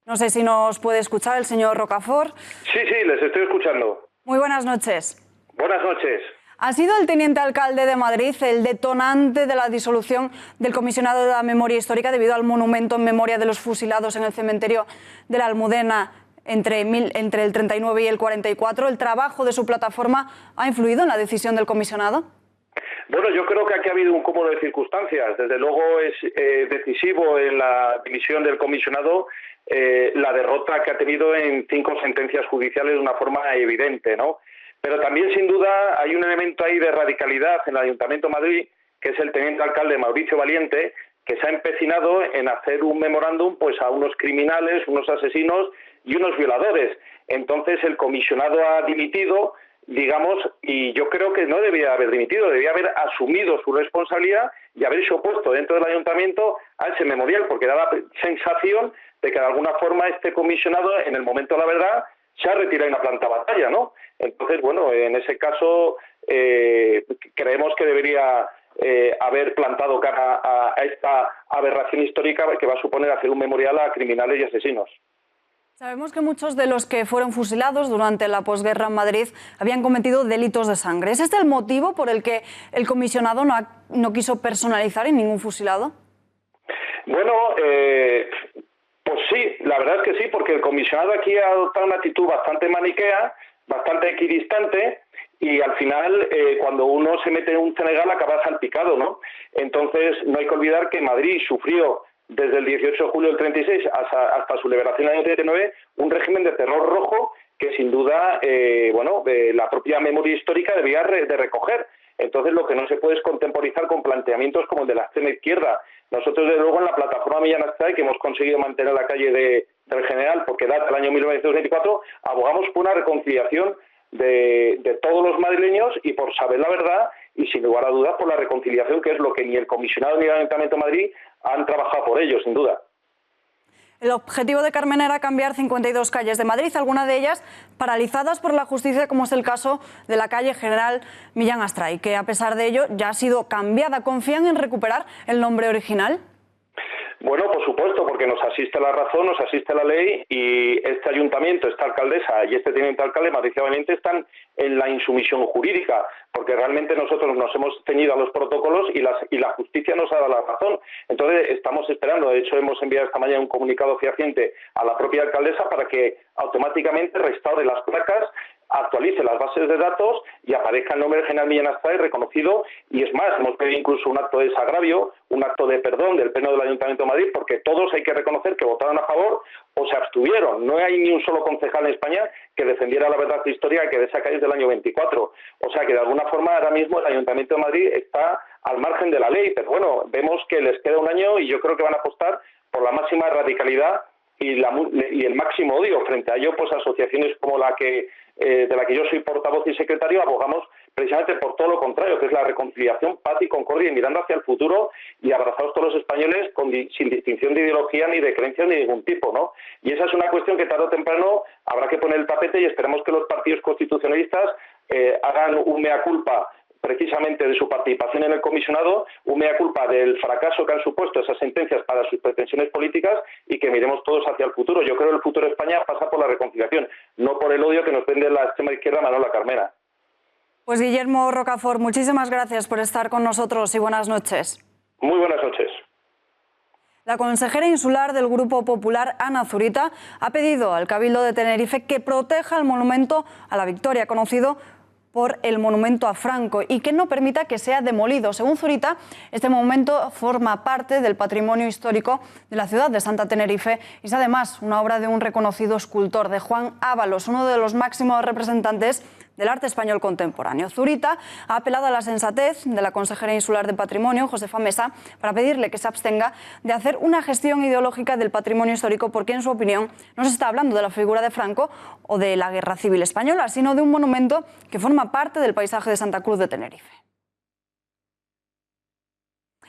No sé si nos puede escuchar el señor Rocafort. Sí, les estoy escuchando. Muy buenas noches. Buenas noches. ¿Ha sido el teniente alcalde de Madrid el detonante de la disolución del comisionado de la memoria histórica debido al monumento en memoria de los fusilados en el cementerio de la Almudena entre el 39 y el 44? ¿El trabajo de su plataforma ha influido en la decisión del comisionado? Bueno, yo creo que aquí ha habido un cúmulo de circunstancias. Desde luego es decisivo en la dimisión del comisionado la derrota que ha tenido en 5 sentencias judiciales de una forma evidente, ¿no? Pero también, sin duda, hay un elemento ahí de radicalidad en el Ayuntamiento de Madrid, que es el teniente alcalde Mauricio Valiente, que se ha empecinado en hacer un memorándum pues a unos criminales, unos asesinos y unos violadores. Entonces el comisionado ha dimitido, digamos, y yo creo que no debía haber dimitido, debía haber asumido su responsabilidad y haberse opuesto dentro del ayuntamiento a ese memorial, porque da la sensación de que de alguna forma este comisionado, en el momento de la verdad, se ha retirado en la planta batalla, ¿no? Entonces, bueno, en ese caso creemos que debería haber plantado cara a esta aberración histórica que va a suponer hacer un memorial a criminales y asesinos. Sabemos que muchos de los que fueron fusilados durante la posguerra en Madrid habían cometido delitos de sangre. ¿Es este el motivo por el que el comisionado no quiso personalizar en ningún fusilado? Bueno, pues sí, la verdad es que sí, porque el comisionado aquí ha adoptado una actitud bastante maniquea, bastante equidistante, y al final, cuando uno se mete en un Senegal, acaba salpicado, ¿no? Entonces, no hay que olvidar que Madrid sufrió desde el 18 de julio del 36 hasta su liberación en el año 39 un régimen de terror rojo que sin duda, la propia memoria histórica debía de recoger. Entonces, lo que no se puede es contemporizar con planteamientos como el de la extrema izquierda. Nosotros, desde luego, en la plataforma Millán Astray, que hemos conseguido mantener la calle del General, porque data del año 1924, abogamos por una reconciliación de todos los madrileños y por saber la verdad y, sin lugar a dudas, por la reconciliación, que es lo que ni el comisionado ni el Ayuntamiento de Madrid han trabajado por ello, sin duda. El objetivo de Carmena era cambiar 52 calles de Madrid, algunas de ellas paralizadas por la justicia, como es el caso de la calle General Millán Astray, que a pesar de ello ya ha sido cambiada. ¿Confían en recuperar el nombre original? Bueno, por supuesto, porque nos asiste la razón, nos asiste la ley, y este ayuntamiento, esta alcaldesa y este teniente alcalde, Mauricio Valiente, están en la insumisión jurídica, porque realmente nosotros nos hemos ceñido a los protocolos y la justicia nos ha dado la razón. Entonces estamos esperando, de hecho hemos enviado esta mañana un comunicado fehaciente a la propia alcaldesa para que automáticamente restaure las placas, actualice las bases de datos y aparezca el nombre de General Millán Astray reconocido. Y es más, hemos pedido incluso un acto de desagravio, un acto de perdón del Pleno del Ayuntamiento de Madrid, porque todos hay que reconocer que votaron a favor o se abstuvieron. No hay ni un solo concejal en España que defendiera la verdad histórica que de esa calle es del año 24. O sea que de alguna forma ahora mismo el Ayuntamiento de Madrid está al margen de la ley, pero bueno, vemos que les queda un año y yo creo que van a apostar por la máxima radicalidad y el máximo odio. Frente a ello, pues asociaciones como la que de la que yo soy portavoz y secretario abogamos precisamente por todo lo contrario, que es la reconciliación, paz y concordia, y mirando hacia el futuro y abrazados todos los españoles sin distinción de ideología ni de creencia ni de ningún tipo, ¿no? Y esa es una cuestión que tarde o temprano habrá que poner el tapete, y esperemos que los partidos constitucionalistas hagan un mea culpa precisamente de su participación en el comisionado, un mea culpa del fracaso que han supuesto esas sentencias para sus pretensiones políticas y que miremos todos hacia el futuro. Yo creo que el futuro de España pasa por la reconciliación, no por el odio que nos vende la extrema izquierda Manuela Carmena. Pues Guillermo Rocafort, muchísimas gracias por estar con nosotros y buenas noches. Muy buenas noches. La consejera insular del Grupo Popular, Ana Zurita, ha pedido al Cabildo de Tenerife que proteja el monumento a la Victoria, conocido por el monumento a Franco, y que no permita que sea demolido. Según Zurita, este monumento forma parte del patrimonio histórico de la ciudad de Santa Tenerife y es además una obra de un reconocido escultor, de Juan Ábalos, uno de los máximos representantes del arte español contemporáneo. Zurita ha apelado a la sensatez de la consejera insular de Patrimonio, Josefa Mesa, para pedirle que se abstenga de hacer una gestión ideológica del patrimonio histórico, porque en su opinión no se está hablando de la figura de Franco o de la Guerra Civil Española, sino de un monumento que forma parte del paisaje de Santa Cruz de Tenerife.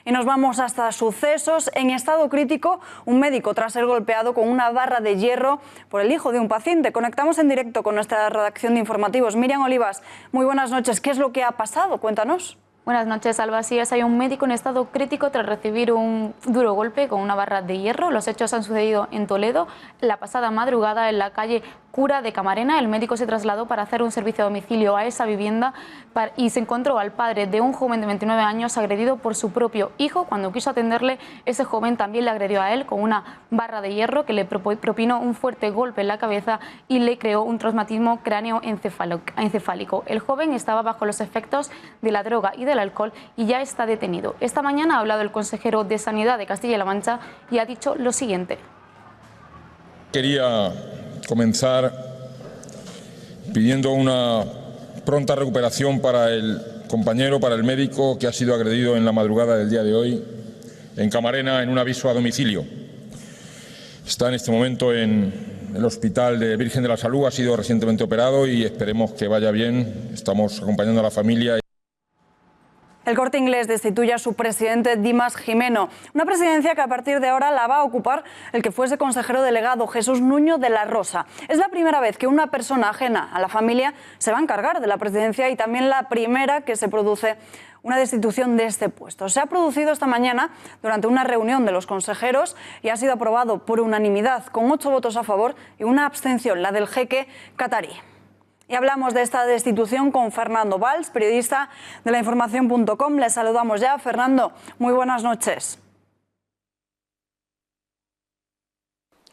Y nos vamos hasta sucesos. En estado crítico, un médico tras ser golpeado con una barra de hierro por el hijo de un paciente. Conectamos en directo con nuestra redacción de informativos. Miriam Olivas, muy buenas noches. ¿Qué es lo que ha pasado? Cuéntanos. Buenas noches, Alba. Así es, hay un médico en estado crítico tras recibir un duro golpe con una barra de hierro. Los hechos han sucedido en Toledo la pasada madrugada en la calle Cura de Camarena. El médico se trasladó para hacer un servicio a domicilio a esa vivienda y se encontró al padre de un joven de 29 años agredido por su propio hijo. Cuando quiso atenderle, ese joven también le agredió a él con una barra de hierro que le propinó un fuerte golpe en la cabeza y le creó un traumatismo cráneoencefálico. El joven estaba bajo los efectos de la droga y del alcohol y ya está detenido. Esta mañana ha hablado el consejero de Sanidad de Castilla-La Mancha y ha dicho lo siguiente. Quería comenzar pidiendo una pronta recuperación para el compañero, para el médico que ha sido agredido en la madrugada del día de hoy en Camarena en un aviso a domicilio. Está en este momento en el Hospital de Virgen de la Salud, ha sido recientemente operado y esperemos que vaya bien. Estamos acompañando a la familia. El Corte Inglés destituye a su presidente Dimas Gimeno, una presidencia que a partir de ahora la va a ocupar el que fuese consejero delegado, Jesús Nuño de la Rosa. Es la primera vez que una persona ajena a la familia se va a encargar de la presidencia y también la primera que se produce una destitución de este puesto. Se ha producido esta mañana durante una reunión de los consejeros y ha sido aprobado por unanimidad, con 8 votos a favor y una abstención, la del jeque catarí. Y hablamos de esta destitución con Fernando Valls, periodista de lainformación.com. Le saludamos ya. Fernando, muy buenas noches.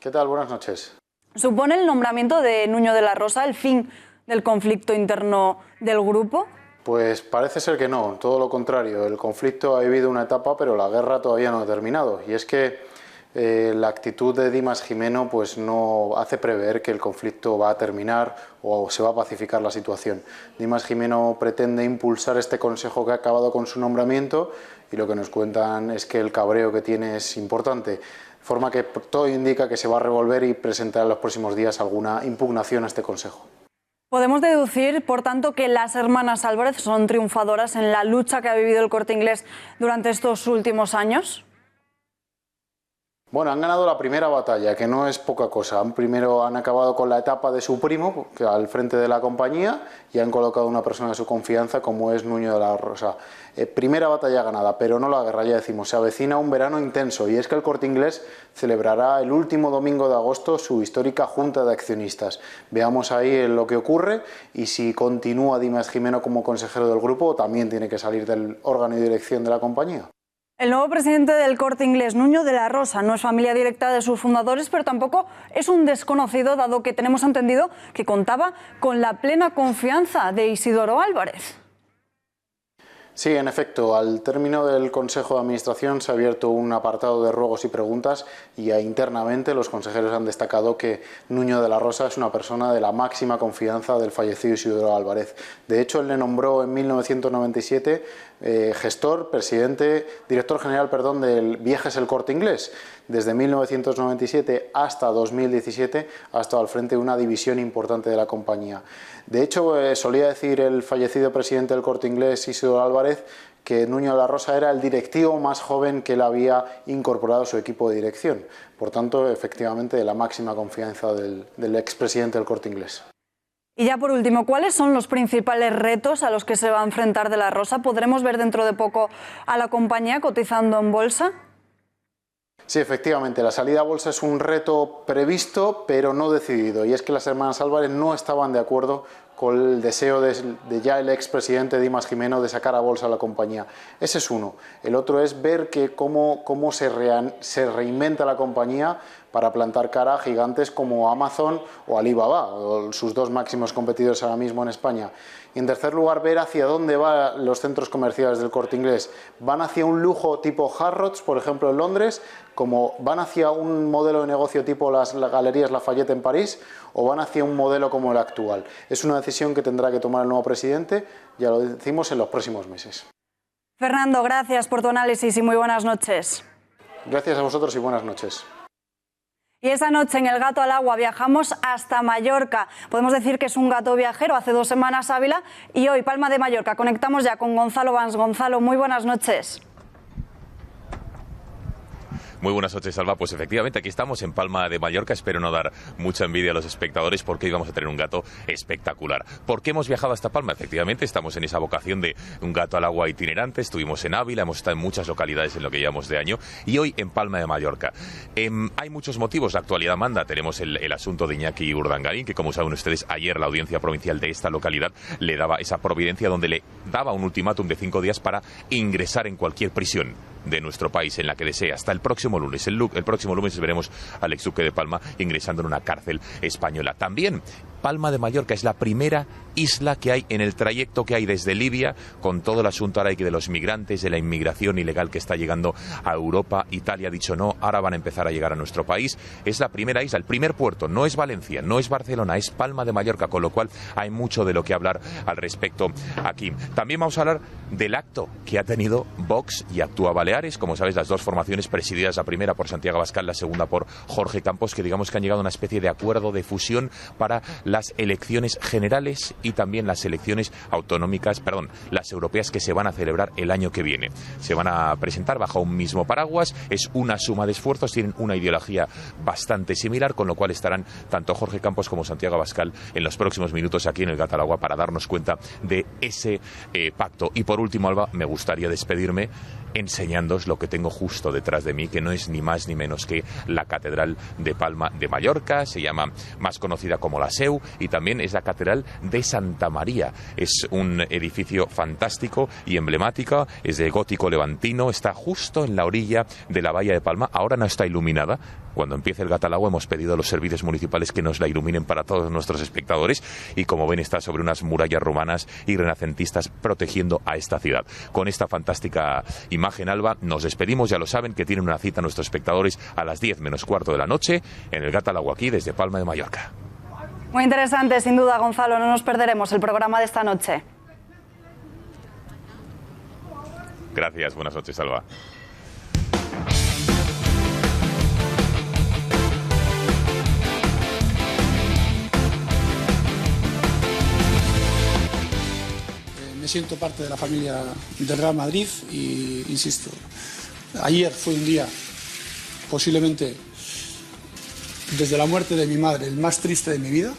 ¿Qué tal? Buenas noches. ¿Supone el nombramiento de Nuño de la Rosa el fin del conflicto interno del grupo? Pues parece ser que no, todo lo contrario. El conflicto ha vivido una etapa, pero la guerra todavía no ha terminado. Y es que la actitud de Dimas Gimeno pues no hace prever que el conflicto va a terminar o se va a pacificar la situación. Dimas Gimeno pretende impulsar este consejo que ha acabado con su nombramiento y lo que nos cuentan es que el cabreo que tiene es importante, de forma que todo indica que se va a revolver y presentar en los próximos días alguna impugnación a este consejo. Podemos deducir, por tanto, que las hermanas Álvarez son triunfadoras en la lucha que ha vivido el Corte Inglés durante estos últimos años. Bueno, han ganado la primera batalla, que no es poca cosa. Primero han acabado con la etapa de su primo, que al frente de la compañía, y han colocado una persona de su confianza como es Nuño de la Rosa. Primera batalla ganada, pero no la guerra, ya decimos. Se avecina un verano intenso, y es que el Corte Inglés celebrará el último domingo de agosto su histórica Junta de Accionistas. Veamos ahí lo que ocurre, y si continúa Dimas Gimeno como consejero del grupo, también tiene que salir del órgano de dirección de la compañía. El nuevo presidente del Corte Inglés, Nuño de la Rosa, no es familia directa de sus fundadores, pero tampoco es un desconocido, dado que tenemos entendido que contaba con la plena confianza de Isidoro Álvarez. Sí, en efecto, al término del Consejo de Administración se ha abierto un apartado de ruegos y preguntas y internamente los consejeros han destacado que Nuño de la Rosa es una persona de la máxima confianza del fallecido Isidoro Álvarez. De hecho, él le nombró en 1997 director general del Viajes El Corte Inglés. Desde 1997 hasta 2017 ha estado al frente de una división importante de la compañía. De hecho, solía decir el fallecido presidente del Corte Inglés, Isidoro Álvarez, que Nuño de la Rosa era el directivo más joven que él había incorporado a su equipo de dirección. Por tanto, efectivamente, de la máxima confianza del expresidente del Corte Inglés. Y ya por último, ¿cuáles son los principales retos a los que se va a enfrentar De la Rosa? ¿Podremos ver dentro de poco a la compañía cotizando en bolsa? Sí, efectivamente, la salida a bolsa es un reto previsto pero no decidido, y es que las hermanas Álvarez no estaban de acuerdo con el deseo de ya el expresidente Dimas Jimeno de sacar a bolsa a la compañía. Ese es uno. El otro es ver que cómo se reinventa la compañía para plantar cara a gigantes como Amazon o Alibaba, o sus dos máximos competidores ahora mismo en España. Y en tercer lugar, ver hacia dónde van los centros comerciales del Corte Inglés. ¿Van hacia un lujo tipo Harrods, por ejemplo, en Londres? ¿Como van hacia un modelo de negocio tipo las Galerías Lafayette en París? ¿O van hacia un modelo como el actual? Es una decisión que tendrá que tomar el nuevo presidente, ya lo decimos, en los próximos meses. Fernando, gracias por tu análisis y muy buenas noches. Gracias a vosotros y buenas noches. Y esta noche en El Gato al Agua viajamos hasta Mallorca. Podemos decir que es un gato viajero. Hace 2 semanas Ávila y hoy Palma de Mallorca. Conectamos ya con Gonzalo Vans. Gonzalo, muy buenas noches. Muy buenas noches, Alba. Pues efectivamente, aquí estamos en Palma de Mallorca. Espero no dar mucha envidia a los espectadores porque hoy vamos a tener un gato espectacular. ¿Por qué hemos viajado hasta Palma? Efectivamente, estamos en esa vocación de un gato al agua itinerante. Estuvimos en Ávila, hemos estado en muchas localidades en lo que llevamos de año y hoy en Palma de Mallorca. Hay muchos motivos, la actualidad manda. Tenemos el asunto de Iñaki Urdangarín, que como saben ustedes, ayer la audiencia provincial de esta localidad le daba esa providencia donde le daba un ultimátum de 5 días para ingresar en cualquier prisión de nuestro país en la que desee hasta el próximo lunes. El próximo lunes veremos al exduque de Palma ingresando en una cárcel española. También Palma de Mallorca es la primera isla que hay en el trayecto que hay desde Libia, con todo el asunto ahora de los migrantes, de la inmigración ilegal que está llegando a Europa. Italia ha dicho no, ahora van a empezar a llegar a nuestro país. Es la primera isla, el primer puerto. No es Valencia, no es Barcelona, es Palma de Mallorca, con lo cual hay mucho de lo que hablar al respecto aquí. También vamos a hablar del acto que ha tenido Vox y Actúa Baleares. Como sabéis, las dos formaciones presididas, la primera por Santiago Abascal, la segunda por Jorge Campos, que digamos que han llegado a una especie de acuerdo de fusión para las elecciones generales y también las elecciones autonómicas, las europeas, que se van a celebrar el año que viene. Se van a presentar bajo un mismo paraguas, es una suma de esfuerzos, tienen una ideología bastante similar, con lo cual estarán tanto Jorge Campos como Santiago Abascal en los próximos minutos aquí en el Gato al Agua para darnos cuenta de ese pacto. Y por último, Alba, me gustaría despedirme enseñándoos lo que tengo justo detrás de mí, que no es ni más ni menos que la Catedral de Palma de Mallorca. Se llama más conocida como la Seu, y también es la Catedral de Santa María. Es un edificio fantástico y emblemático, es de gótico levantino, está justo en la orilla de la bahía de Palma. Ahora no está iluminada. Cuando empiece el Gato al Agua hemos pedido a los servicios municipales que nos la iluminen para todos nuestros espectadores, y como ven está sobre unas murallas romanas y renacentistas protegiendo a esta ciudad. Con esta fantástica imagen, Alba, nos despedimos. Ya lo saben que tienen una cita nuestros espectadores a las 10 menos cuarto de la noche en el Gato al Agua, aquí desde Palma de Mallorca. Muy interesante, sin duda, Gonzalo. No nos perderemos el programa de esta noche. Gracias, buenas noches, Alba. Me siento parte de la familia del Real Madrid y, insisto, ayer fue un día, posiblemente desde la muerte de mi madre, el más triste de mi vida.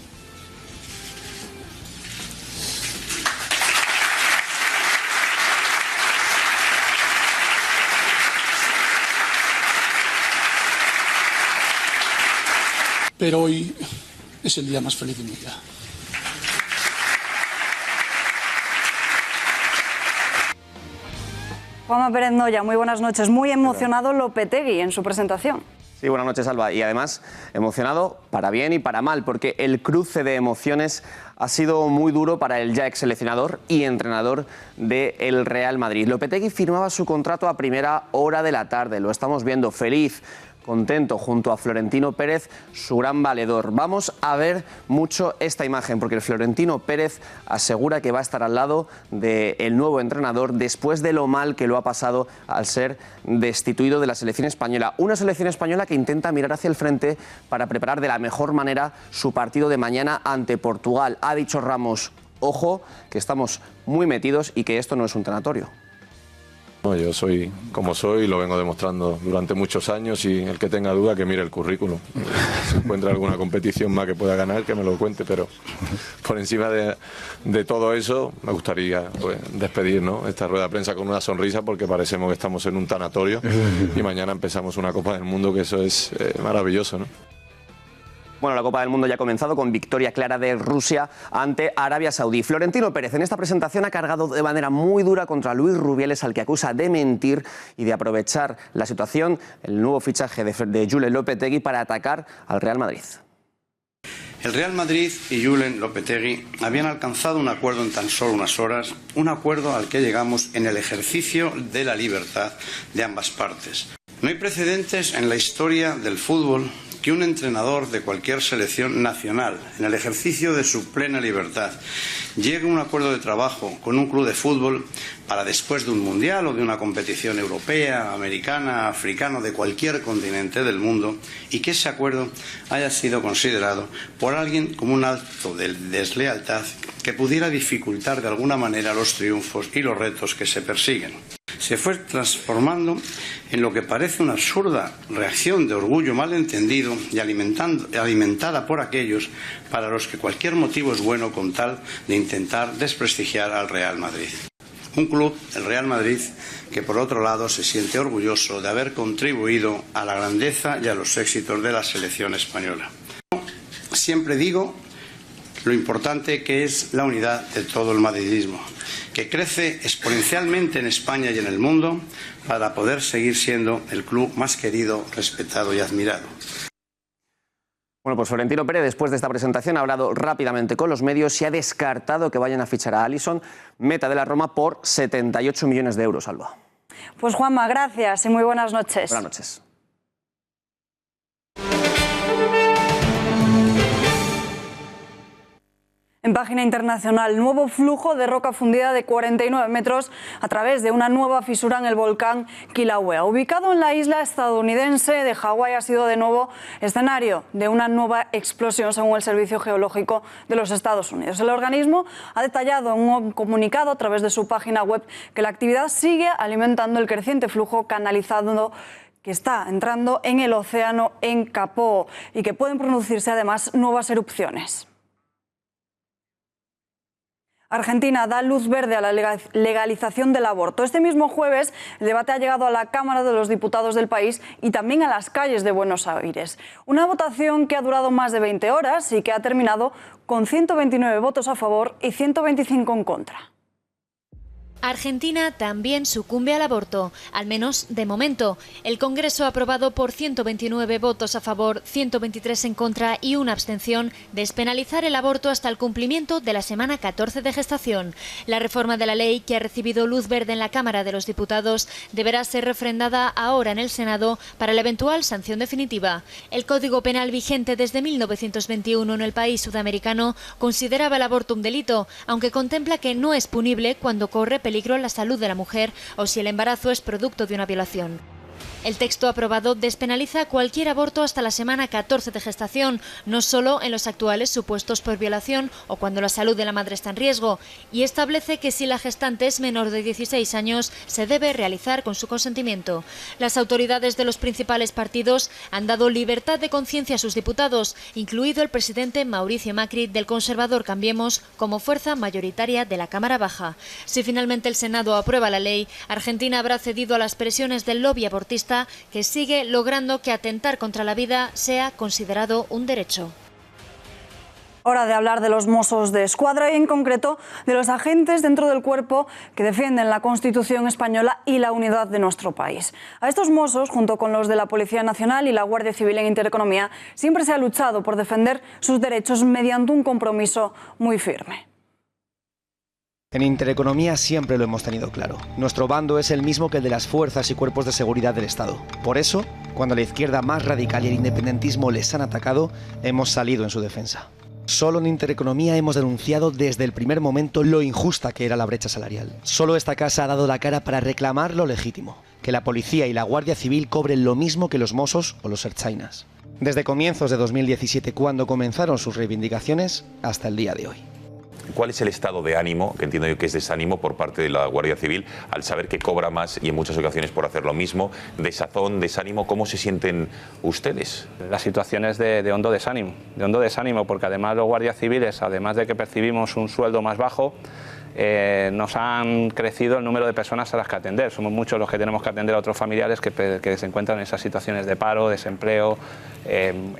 Pero hoy es el día más feliz de mi vida. Juanma Pérez Noya, muy buenas noches. Muy emocionado Lopetegui en su presentación. Sí, buenas noches, Alba. Y además, emocionado para bien y para mal, porque el cruce de emociones ha sido muy duro para el ya ex seleccionador y entrenador del Real Madrid. Lopetegui firmaba su contrato a primera hora de la tarde. Lo estamos viendo feliz, contento, junto a Florentino Pérez, su gran valedor. Vamos a ver mucho esta imagen, porque el Florentino Pérez asegura que va a estar al lado del nuevo entrenador después de lo mal que lo ha pasado al ser destituido de la selección española. Una selección española que intenta mirar hacia el frente para preparar de la mejor manera su partido de mañana ante Portugal. Ha dicho Ramos, ojo, que estamos muy metidos y que esto no es un tanatorio. Yo soy como soy, lo vengo demostrando durante muchos años y el que tenga duda que mire el currículum. Si encuentra alguna competición más que pueda ganar, que me lo cuente, pero por encima de todo eso me gustaría despedir, ¿no?, esta rueda de prensa con una sonrisa, porque parecemos que estamos en un tanatorio y mañana empezamos una Copa del Mundo, que eso es maravilloso, ¿no? Bueno, la Copa del Mundo ya ha comenzado con victoria clara de Rusia ante Arabia Saudí. Florentino Pérez en esta presentación ha cargado de manera muy dura contra Luis Rubiales, al que acusa de mentir y de aprovechar la situación, el nuevo fichaje de Julen Lopetegui, para atacar al Real Madrid. El Real Madrid y Julen Lopetegui habían alcanzado un acuerdo en tan solo unas horas, un acuerdo al que llegamos en el ejercicio de la libertad de ambas partes. No hay precedentes en la historia del fútbol que un entrenador de cualquier selección nacional, en el ejercicio de su plena libertad, llegue a un acuerdo de trabajo con un club de fútbol para después de un mundial o de una competición europea, americana, africana, de cualquier continente del mundo, y que ese acuerdo haya sido considerado por alguien como un acto de deslealtad que pudiera dificultar de alguna manera los triunfos y los retos que se persiguen. Se fue transformando en lo que parece una absurda reacción de orgullo malentendido y alimentada por aquellos para los que cualquier motivo es bueno, con tal de intentar desprestigiar al Real Madrid. Un club, el Real Madrid, que por otro lado se siente orgulloso de haber contribuido a la grandeza y a los éxitos de la selección española. Siempre digo lo importante que es la unidad de todo el madridismo, que crece exponencialmente en España y en el mundo para poder seguir siendo el club más querido, respetado y admirado. Bueno, pues Florentino Pérez, después de esta presentación, ha hablado rápidamente con los medios y ha descartado que vayan a fichar a Alisson, meta de la Roma, por 78 millones de euros, Alba. Pues Juanma, gracias y muy buenas noches. Buenas noches. En página internacional, nuevo flujo de roca fundida de 49 metros a través de una nueva fisura en el volcán Kilauea. Ubicado en la isla estadounidense de Hawái, ha sido de nuevo escenario de una nueva explosión, según el Servicio Geológico de los Estados Unidos. El organismo ha detallado en un comunicado a través de su página web que la actividad sigue alimentando el creciente flujo canalizado que está entrando en el océano en Capó y que pueden producirse además nuevas erupciones. Argentina da luz verde a la legalización del aborto. Este mismo jueves el debate ha llegado a la Cámara de los Diputados del país y también a las calles de Buenos Aires. Una votación que ha durado más de 20 horas y que ha terminado con 129 votos a favor y 125 en contra. Argentina también sucumbe al aborto, al menos de momento. El Congreso ha aprobado por 129 votos a favor, 123 en contra y una abstención despenalizar el aborto hasta el cumplimiento de la semana 14 de gestación. La reforma de la ley, que ha recibido luz verde en la Cámara de los Diputados, deberá ser refrendada ahora en el Senado para la eventual sanción definitiva. El Código Penal vigente desde 1921 en el país sudamericano consideraba el aborto un delito, aunque contempla que no es punible cuando corre peligro la salud de la mujer o si el embarazo es producto de una violación. El texto aprobado despenaliza cualquier aborto hasta la semana 14 de gestación, no solo en los actuales supuestos por violación o cuando la salud de la madre está en riesgo, y establece que si la gestante es menor de 16 años se debe realizar con su consentimiento. Las autoridades de los principales partidos han dado libertad de conciencia a sus diputados, incluido el presidente Mauricio Macri del conservador Cambiemos, como fuerza mayoritaria de la Cámara Baja. Si finalmente el Senado aprueba la ley, Argentina habrá cedido a las presiones del lobby abortista, que sigue logrando que atentar contra la vida sea considerado un derecho. Hora de hablar de los Mossos de Escuadra y en concreto de los agentes dentro del cuerpo que defienden la Constitución española y la unidad de nuestro país. A estos Mossos, junto con los de la Policía Nacional y la Guardia Civil en Intereconomía, siempre se ha luchado por defender sus derechos mediante un compromiso muy firme. En Intereconomía siempre lo hemos tenido claro. Nuestro bando es el mismo que el de las fuerzas y cuerpos de seguridad del Estado. Por eso, cuando la izquierda más radical y el independentismo les han atacado, hemos salido en su defensa. Solo en Intereconomía hemos denunciado desde el primer momento lo injusta que era la brecha salarial. Solo esta casa ha dado la cara para reclamar lo legítimo, que la policía y la Guardia Civil cobren lo mismo que los Mossos o los ertzainas. Desde comienzos de 2017, cuando comenzaron sus reivindicaciones, hasta el día de hoy. ¿Cuál es el estado de ánimo, que entiendo yo que es desánimo por parte de la Guardia Civil, al saber que cobra más y en muchas ocasiones por hacer lo mismo? Desazón, desánimo, ¿cómo se sienten ustedes? La situación es de hondo desánimo, porque además los guardias civiles, además de que percibimos un sueldo más bajo, nos han crecido el número de personas a las que atender. Somos muchos los que tenemos que atender a otros familiares que se encuentran en esas situaciones de paro, desempleo,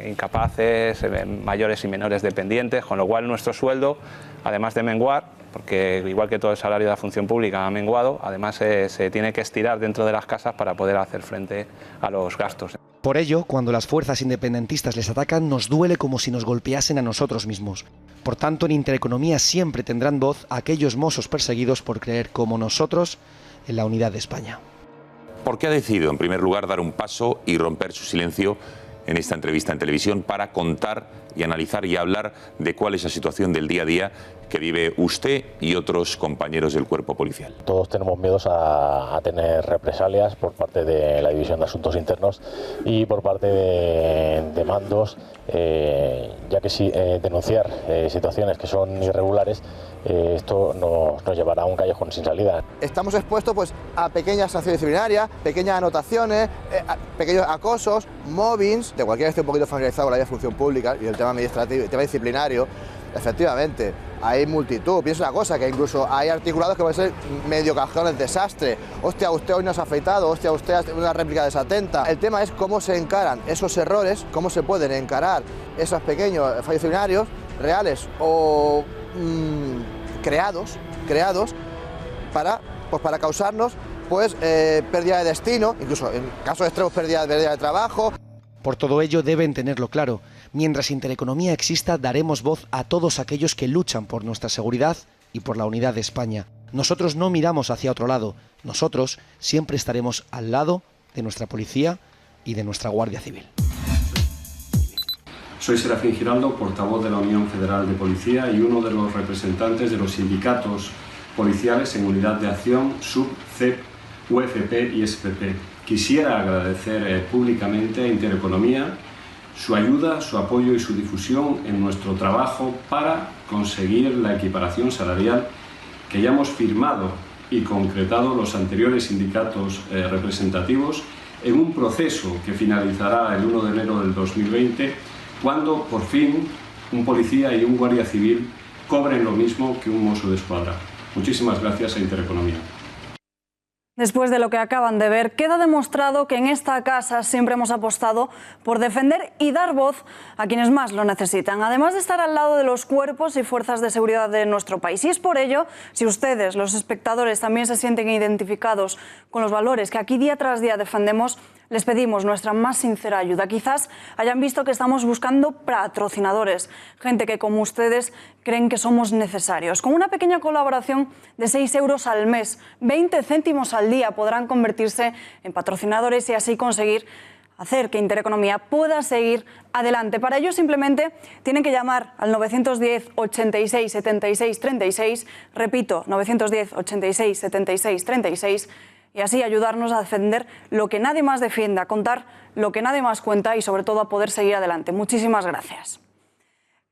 incapaces, mayores y menores dependientes, con lo cual nuestro sueldo, además de menguar, porque igual que todo el salario de la función pública ha menguado, además se tiene que estirar dentro de las casas para poder hacer frente a los gastos. Por ello, cuando las fuerzas independentistas les atacan, nos duele como si nos golpeasen a nosotros mismos. Por tanto, en Intereconomía siempre tendrán voz aquellos mozos perseguidos por creer como nosotros en la unidad de España. ¿Por qué ha decidido, en primer lugar, dar un paso y romper su silencio en esta entrevista en televisión para contar y analizar y hablar de cuál es la situación del día a día que vive usted y otros compañeros del cuerpo policial? Todos tenemos miedos a tener represalias por parte de la División de Asuntos Internos y por parte de mandos, ya que si denunciar situaciones que son irregulares, esto nos llevará a un callejón sin salida. Estamos expuestos pues, a pequeñas sanciones disciplinarias, pequeñas anotaciones, pequeños acosos, mobbings. De cualquiera que esté un poquito familiarizado con la vida de función pública y el tema administrativo, el tema disciplinario, efectivamente, hay multitud. Piensa una cosa, que incluso hay articulados que pueden ser medio cajones desastre. Hostia, usted hoy no se ha afeitado, hostia, usted ha una réplica desatenta. El tema es cómo se encaran esos errores, cómo se pueden encarar esos pequeños fallos disciplinarios, reales o creados para causarnos pérdida de destino, incluso en casos extremos pérdida de trabajo. Por todo ello deben tenerlo claro. Mientras Intereconomía exista, daremos voz a todos aquellos que luchan por nuestra seguridad y por la unidad de España. Nosotros no miramos hacia otro lado. Nosotros siempre estaremos al lado de nuestra policía y de nuestra Guardia Civil. Soy Serafín Giraldo, portavoz de la Unión Federal de Policía y uno de los representantes de los sindicatos policiales en Unidad de Acción, SUB, CEP, UFP y SPP. Quisiera agradecer públicamente a Intereconomía su ayuda, su apoyo y su difusión en nuestro trabajo para conseguir la equiparación salarial que ya hemos firmado y concretado los anteriores sindicatos representativos en un proceso que finalizará el 1 de enero del 2020, cuando por fin un policía y un guardia civil cobren lo mismo que un mozo de escuadra. Muchísimas gracias a Intereconomía. Después de lo que acaban de ver, queda demostrado que en esta casa siempre hemos apostado por defender y dar voz a quienes más lo necesitan, además de estar al lado de los cuerpos y fuerzas de seguridad de nuestro país. Y es por ello, si ustedes, los espectadores, también se sienten identificados con los valores que aquí día tras día defendemos, les pedimos nuestra más sincera ayuda. Quizás hayan visto que estamos buscando patrocinadores, gente que como ustedes creen que somos necesarios. Con una pequeña colaboración de 6 euros al mes, 20 céntimos al día, podrán convertirse en patrocinadores y así conseguir hacer que Intereconomía pueda seguir adelante. Para ello simplemente tienen que llamar al 910 86 76 36, repito, 910 86 76 36, y así ayudarnos a defender lo que nadie más defiende, a contar lo que nadie más cuenta y sobre todo a poder seguir adelante. Muchísimas gracias.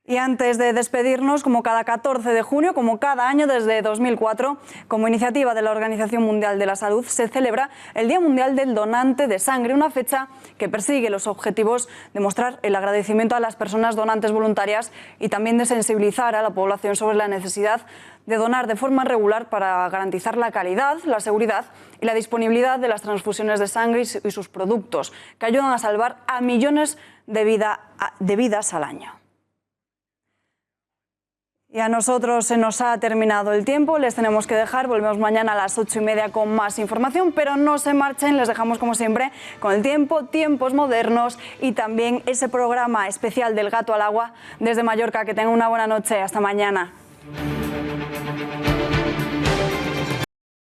Y antes de despedirnos, como cada 14 de junio, como cada año desde 2004, como iniciativa de la Organización Mundial de la Salud, se celebra el Día Mundial del Donante de Sangre, una fecha que persigue los objetivos de mostrar el agradecimiento a las personas donantes voluntarias y también de sensibilizar a la población sobre la necesidad de donar de forma regular para garantizar la calidad, la seguridad y la disponibilidad de las transfusiones de sangre y sus productos, que ayudan a salvar a millones de vidas al año. Y a nosotros se nos ha terminado el tiempo, les tenemos que dejar, volvemos mañana a las 8:30 con más información, pero no se marchen, les dejamos como siempre con el tiempo, tiempos modernos y también ese programa especial del Gato al Agua desde Mallorca. Que tengan una buena noche, hasta mañana.